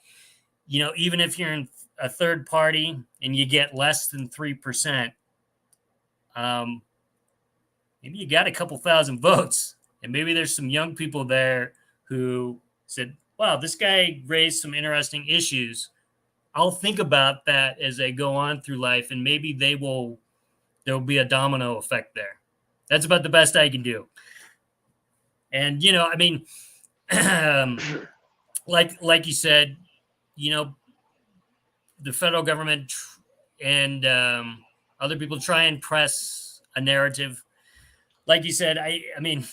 Even if you're in a third party and you get less than 3%, maybe you got a couple thousand votes, and maybe there's some young people there who said, wow, this guy raised some interesting issues. I'll think about that as I go on through life, and maybe there'll be a domino effect there. That's about the best I can do. And I mean, like you said, you know, the federal government and other people try and press a narrative. Like you said, I mean,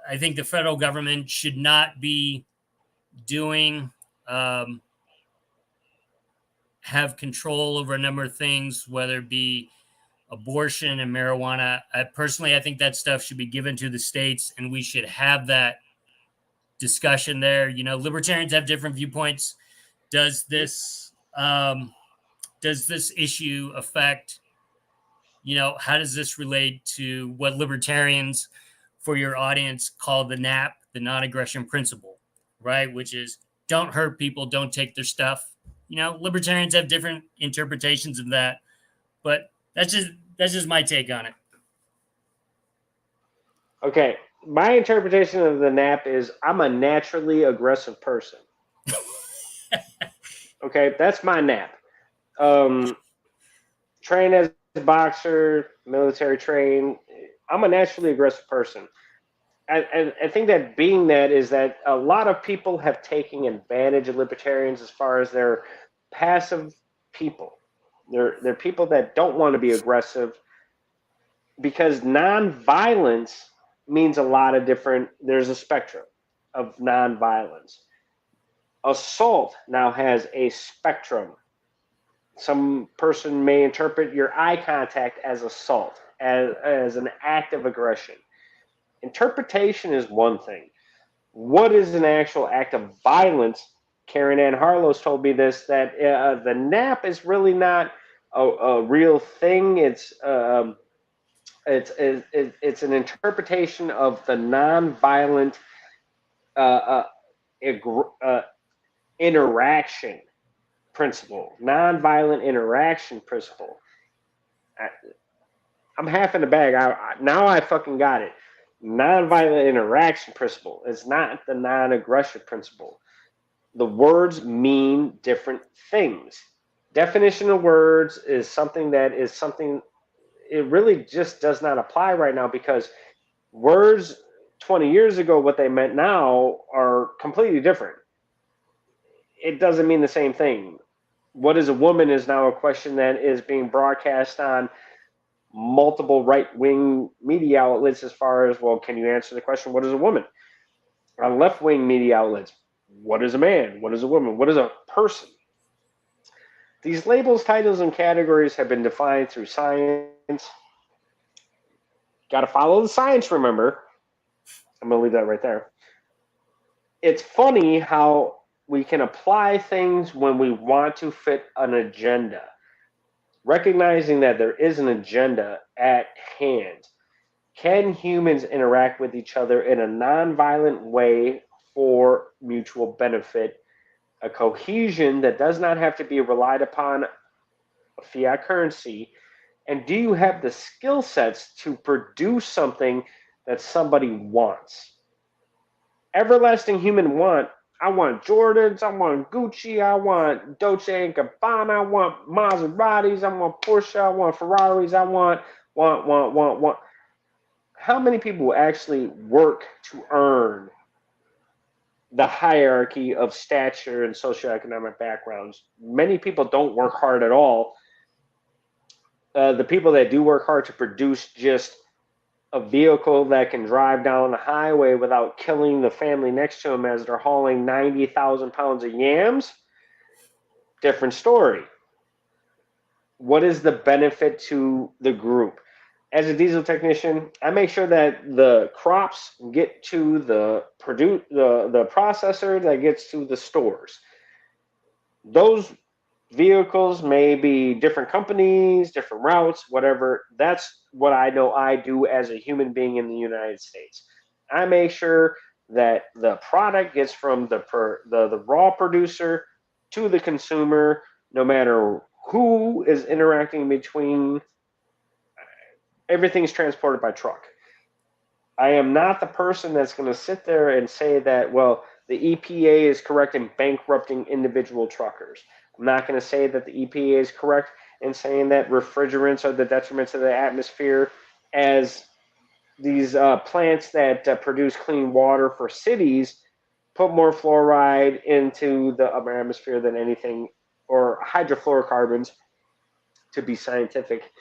I think the federal government should not be doing have control over a number of things, whether it be abortion and marijuana. Personally, I think that stuff should be given to the states, and we should have that discussion there. Libertarians have different viewpoints. Does this issue affect? How does this relate to what libertarians, for your audience, call the NAP, the non-aggression principle, right? Which is don't hurt people, don't take their stuff. Libertarians have different interpretations of that, but that's just my take on it. Okay, my interpretation of the NAP is I'm a naturally aggressive person. Okay, that's my NAP. Trained as a boxer, military trained. I'm a naturally aggressive person. I think that being that is that a lot of people have taken advantage of libertarians as far as they're passive people. They're people that don't want to be aggressive because nonviolence means a lot of different. There's a spectrum of nonviolence. Assault now has a spectrum. Some person may interpret your eye contact as assault, as an act of aggression. Interpretation is one thing. What is an actual act of violence? Karen Ann Harlow's told me this, that the NAP is really not a real thing. It's an interpretation of the nonviolent interaction principle, nonviolent interaction principle. I'm half in the bag. Now I fucking got it. Nonviolent interaction principle is not the non-aggression principle. The words mean different things. Definition of words is something it really just does not apply right now because words 20 years ago, what they meant now are completely different. It doesn't mean the same thing. What is a woman is now a question that is being broadcast on multiple right-wing media outlets as far as, well, can you answer the question, what is a woman? On left-wing media outlets, what is a man? What is a woman? What is a person? These labels, titles, and categories have been defined through science. Got to follow the science, remember. I'm going to leave that right there. It's funny how we can apply things when we want to fit an agenda. Recognizing that there is an agenda at hand. Can humans interact with each other in a nonviolent way for mutual benefit? A cohesion that does not have to be relied upon a fiat currency. And do you have the skill sets to produce something that somebody wants? Everlasting human want. I want Jordans, I want Gucci, I want Dolce & Gabbana, I want Maseratis, I want Porsche, I want Ferraris, I want. How many people actually work to earn the hierarchy of stature and socioeconomic backgrounds? Many people don't work hard at all. The people that do work hard to produce just a vehicle that can drive down the highway without killing the family next to them as they're hauling 90,000 pounds of yams, different story. What is the benefit to the group? As a diesel technician, I make sure that the crops get to the processor that gets to the stores. Those vehicles may be different companies, different routes, whatever. That's what I know I do as a human being in the United States. I make sure that the product gets from the raw producer to the consumer, no matter who is interacting between. Everything's transported by truck. I am not the person that's going to sit there and say that, well, the EPA is correct in bankrupting individual truckers. I'm not going to say that the EPA is correct in saying that refrigerants are the detriment to the atmosphere, as these plants that produce clean water for cities put more fluoride into the upper atmosphere than anything, or hydrofluorocarbons, to be scientific,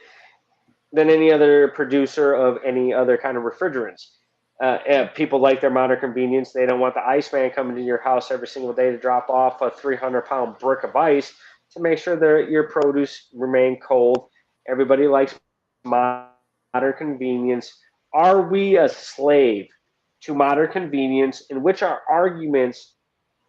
than any other producer of any other kind of refrigerants. People like their modern convenience. They don't want the Iceman coming to your house every single day to drop off a 300-pound brick of ice to make sure that your produce remain cold. Everybody likes modern convenience. Are we a slave to modern convenience, in which our arguments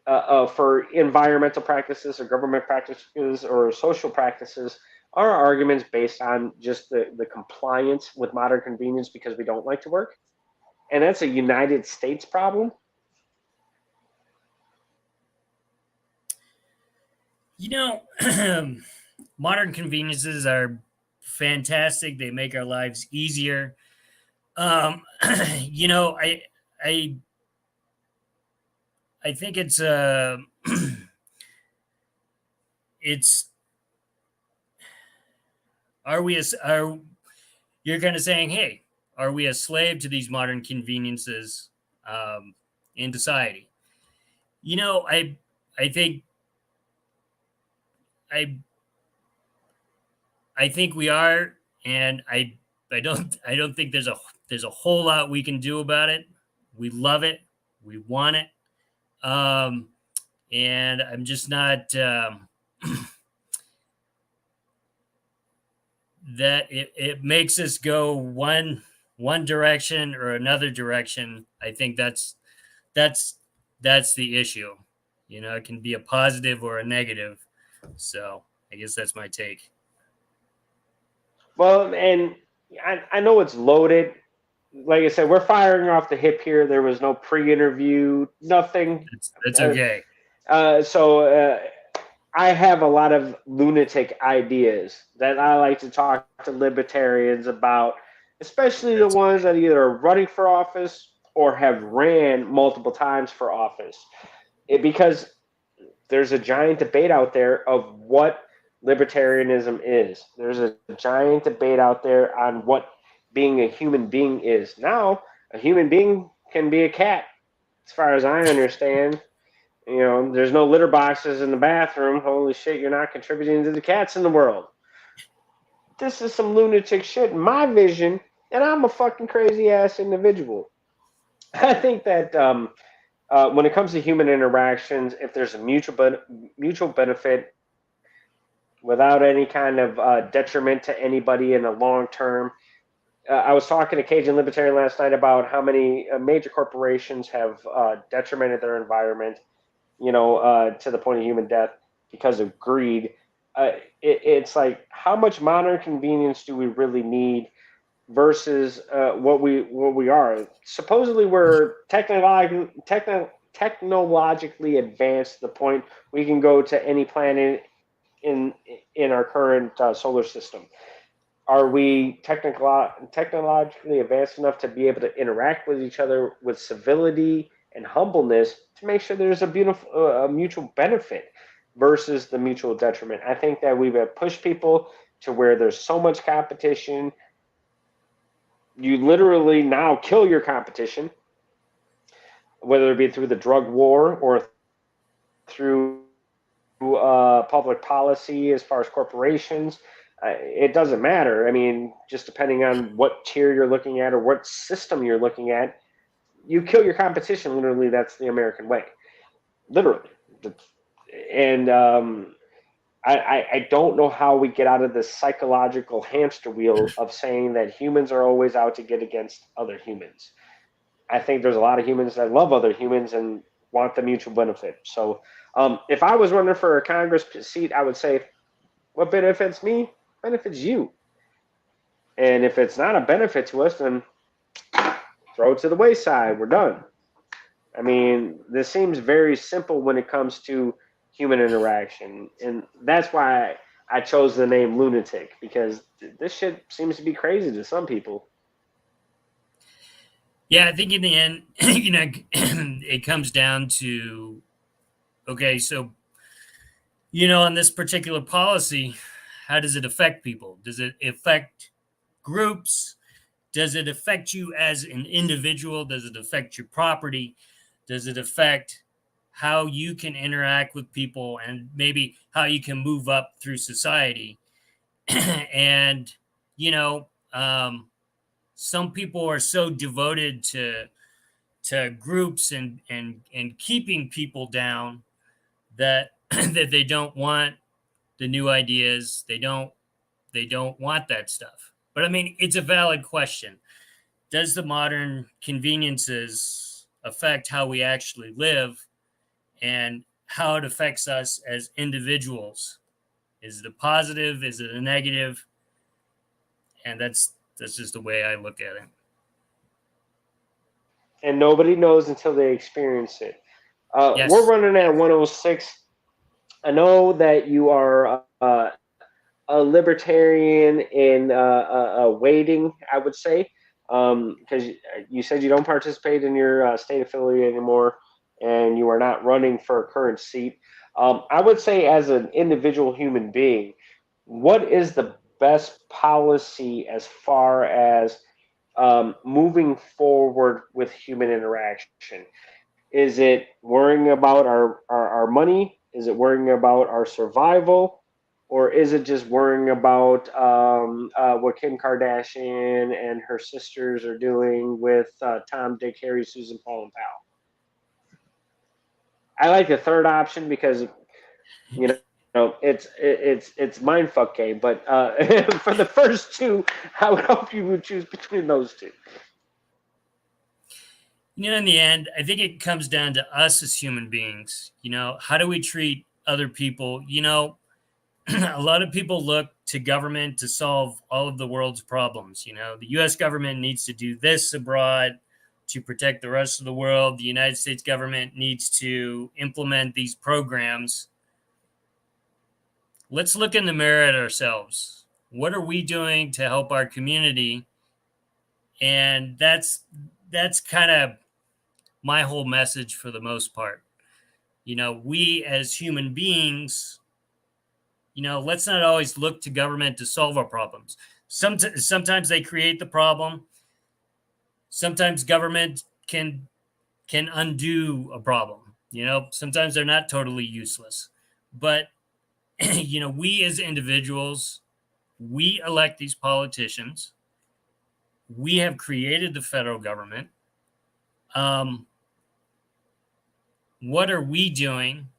for environmental practices or government practices or social practices are arguments based on just the compliance with modern convenience because we don't like to work? And that's a United States problem. You know, modern conveniences are fantastic. They make our lives easier. You know, I I think it's it's are we as are you're kind of saying, hey, are we a slave to these modern conveniences in society? You know, I think I I think we are, and I don't think there's a whole lot we can do about it. We love it, we want it, um, and I'm just not that it makes us go one direction or another direction. I think that's that's the issue. You know, it can be a positive or a negative. So I guess that's my take. Well, and I know it's loaded. Like I said, we're firing off the hip here. There was no pre-interview, nothing. That's Uh, okay. so I have a lot of lunatic ideas that I like to talk to libertarians about, especially the That's ones that either are running for office or have ran multiple times for office. Because there's a giant debate out there of what libertarianism is. There's a giant debate out there on what being a human being is. Now, a human being can be a cat, as far as I understand. You know, there's no litter boxes in the bathroom. Holy shit, you're not contributing to the cats in the world. This is some lunatic shit in my vision, and I'm a fucking crazy ass individual. I think that when it comes to human interactions, if there's a mutual benefit without any kind of detriment to anybody in the long term. I was talking to Cajun Libertarian last night about how many major corporations have detrimented their environment, to the point of human death because of greed. It's like, how much modern convenience do we really need versus what we are? Supposedly, we're technologically advanced to the point we can go to any planet in in our current solar system. Are we technologically advanced enough to be able to interact with each other with civility and humbleness to make sure there's a beautiful mutual benefit versus the mutual detriment? I think that we've pushed people to where there's so much competition. You literally now kill your competition, whether it be through the drug war or through public policy as far as corporations. It doesn't matter. I mean, just depending on what tier you're looking at or what system you're looking at, you kill your competition. Literally, that's the American way. Literally. And I don't know how we get out of this psychological hamster wheel of saying that humans are always out to get against other humans. I think there's a lot of humans that love other humans and want the mutual benefit. So if I was running for a Congress seat, I would say, what benefits me benefits you. And if it's not a benefit to us, then throw it to the wayside. We're done. I mean, this seems very simple when it comes to human interaction. And that's why I chose the name Lunatic, because this shit seems to be crazy to some people. Yeah, I think in the end, it comes down to, okay, so On this particular policy, how does it affect people? Does it affect groups? Does it affect you as an individual? Does it affect your property? Does it affect how you can interact with people and maybe how you can move up through society? And, you know, um, some people are so devoted to groups and keeping people down that that they don't want the new ideas. They don't want that stuff. But I mean, it's a valid question. Does the modern conveniences affect how we actually live and how it affects us as individuals? Is it a positive? Is it a negative? And that's just the way I look at it. And nobody knows until they experience it. We're Yes. running at 106. I know that you are a libertarian in waiting, I would say, because you said you don't participate in your state affiliate anymore, and you are not running for a current seat. I would say, as an individual human being, what is the best policy as far as moving forward with human interaction? Is it worrying about our money? Is it worrying about our survival? Or is it just worrying about what Kim Kardashian and her sisters are doing with Tom, Dick, Harry, Susan, Paul, and Pal? I like the third option because it's mindfuck game. But for the first two, I would hope you would choose between those two. In the end, I think it comes down to us as human beings. How do we treat other people? A lot of people look to government to solve all of the world's problems. The US government needs to do this abroad to protect the rest of the world. The United States government needs to implement these programs. Let's look in the mirror at ourselves. What are we doing to help our community? And that's kind of my whole message for the most part. We as human beings, let's not always look to government to solve our problems. Sometimes they create the problem. Sometimes government can undo a problem. Sometimes they're not totally useless. But we as individuals, we elect these politicians. We have created the federal government. What are we doing?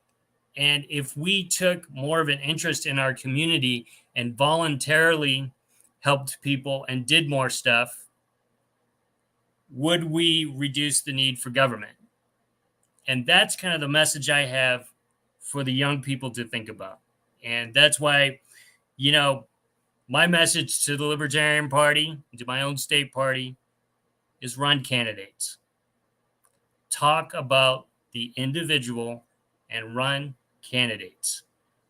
And if we took more of an interest in our community and voluntarily helped people and did more stuff, would we reduce the need for government? And that's kind of the message I have for the young people to think about. And that's why, my message to the Libertarian Party, to my own state party, is run candidates. Talk about the individual and run candidates.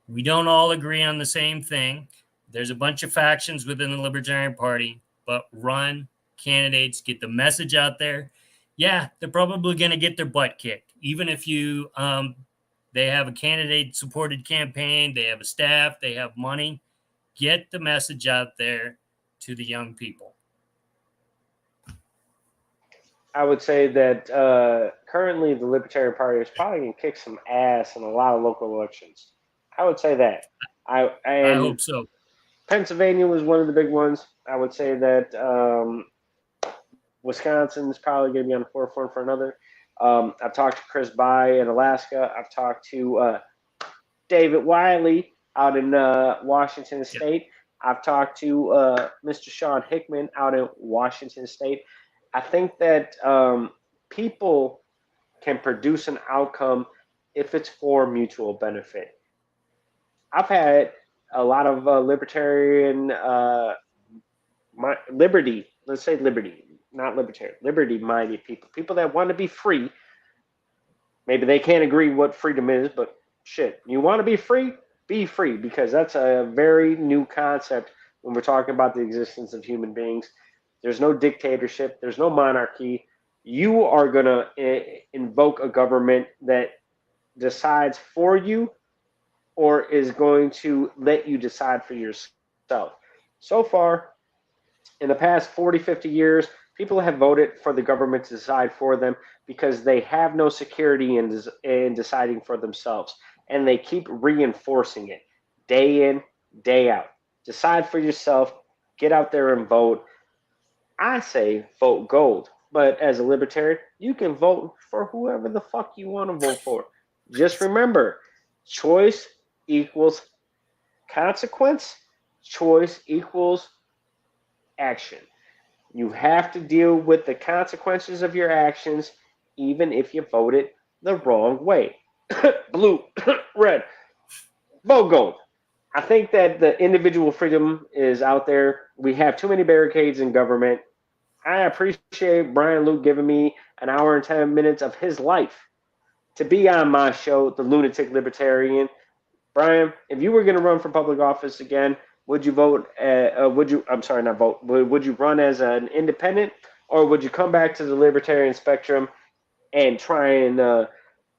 We don't all agree on the same thing. There's a bunch of factions within the Libertarian Party, but run candidates, get the message out there. Yeah, they're probably going to get their butt kicked. Even if they have a candidate supported campaign, they have a staff, they have money, get the message out there to the young people. I would say that currently the Libertarian Party is probably going to kick some ass in a lot of local elections. I would say that. I hope so. Pennsylvania was one of the big ones. I would say that Wisconsin is probably going to be on the forefront for another. I've talked to Chris Bai in Alaska. I've talked to David Wiley out in Washington State. Yep. I've talked to Mr. Sean Hickman out in Washington State. I think that people can produce an outcome if it's for mutual benefit. I've had a lot of liberty-minded people that want to be free. Maybe they can't agree what freedom is, but shit, you want to be free? Be free, because that's a very new concept when we're talking about the existence of human beings. There's no dictatorship. There's no monarchy. You are going to invoke a government that decides for you or is going to let you decide for yourself? So far, in the past 40, 50 years, people have voted for the government to decide for them because they have no security in deciding for themselves. And they keep reinforcing it day in, day out. Decide for yourself, get out there and vote. I say vote gold. But as a libertarian, you can vote for whoever the fuck you want to vote for. Just remember, choice equals consequence, choice equals action. You have to deal with the consequences of your actions, even if you voted the wrong way. Blue, red, vote gold. I think that the individual freedom is out there. We have too many barricades in government. I appreciate Brian Luke giving me an hour and 10 minutes of his life to be on my show, The Lunatic Libertarian. Brian, if you were going to run for public office again, would you vote? I'm sorry, not vote. Would you run as an independent, or would you come back to the libertarian spectrum and try and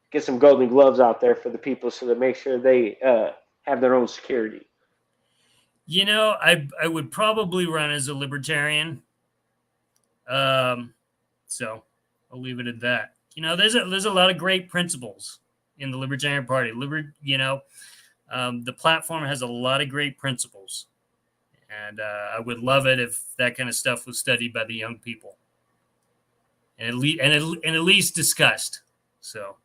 get some golden gloves out there for the people, so to make sure they have their own security? You know, I would probably run as a libertarian. So I'll leave it at that. You know, there's a lot of great principles in the Libertarian Party. The platform has a lot of great principles, and I would love it if that kind of stuff was studied by the young people, and at least discussed. So,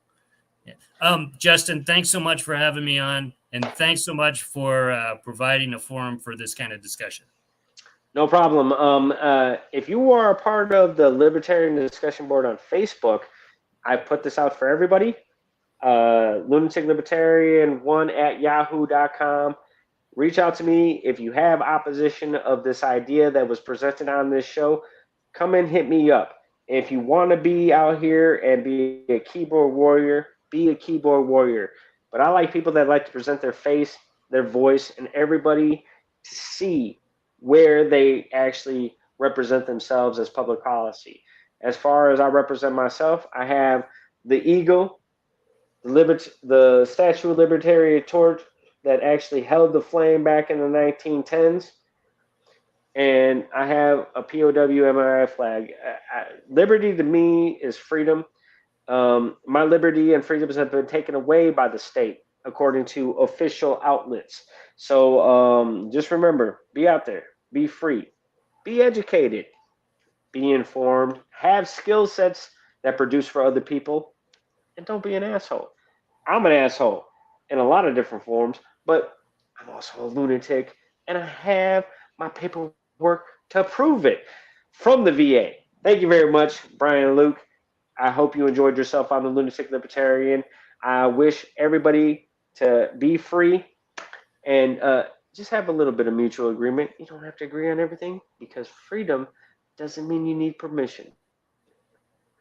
yeah. Justin, thanks so much for having me on, and thanks so much for providing a forum for this kind of discussion. No problem. If you are a part of the Libertarian Discussion Board on Facebook, I put this out for everybody. Lunatic Libertarian 1 at yahoo.com. Reach out to me if you have opposition of this idea that was presented on this show. Come and hit me up. If you want to be out here and be a keyboard warrior, be a keyboard warrior. But I like people that like to present their face, their voice, and everybody to see where they actually represent themselves as public policy. As far as I represent myself, I have the eagle, the Statue of Libertarian torch that actually held the flame back in the 1910s, and I have a POW MII flag. Liberty to me is freedom. My liberty and freedoms have been taken away by the state, according to official outlets. So just remember, be out there, be free, be educated, be informed, have skill sets that produce for other people, and don't be an asshole. I'm an asshole in a lot of different forms, but I'm also a lunatic, and I have my paperwork to prove it from the VA. Thank you very much, Brian and Luke. I hope you enjoyed yourself on the Lunatic Libertarian. I wish everybody to be free and just have a little bit of mutual agreement. You don't have to agree on everything, because freedom doesn't mean you need permission.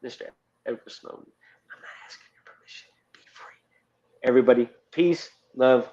Mr. Edward Snowden, I'm not asking your permission. Be free. Everybody, peace, love,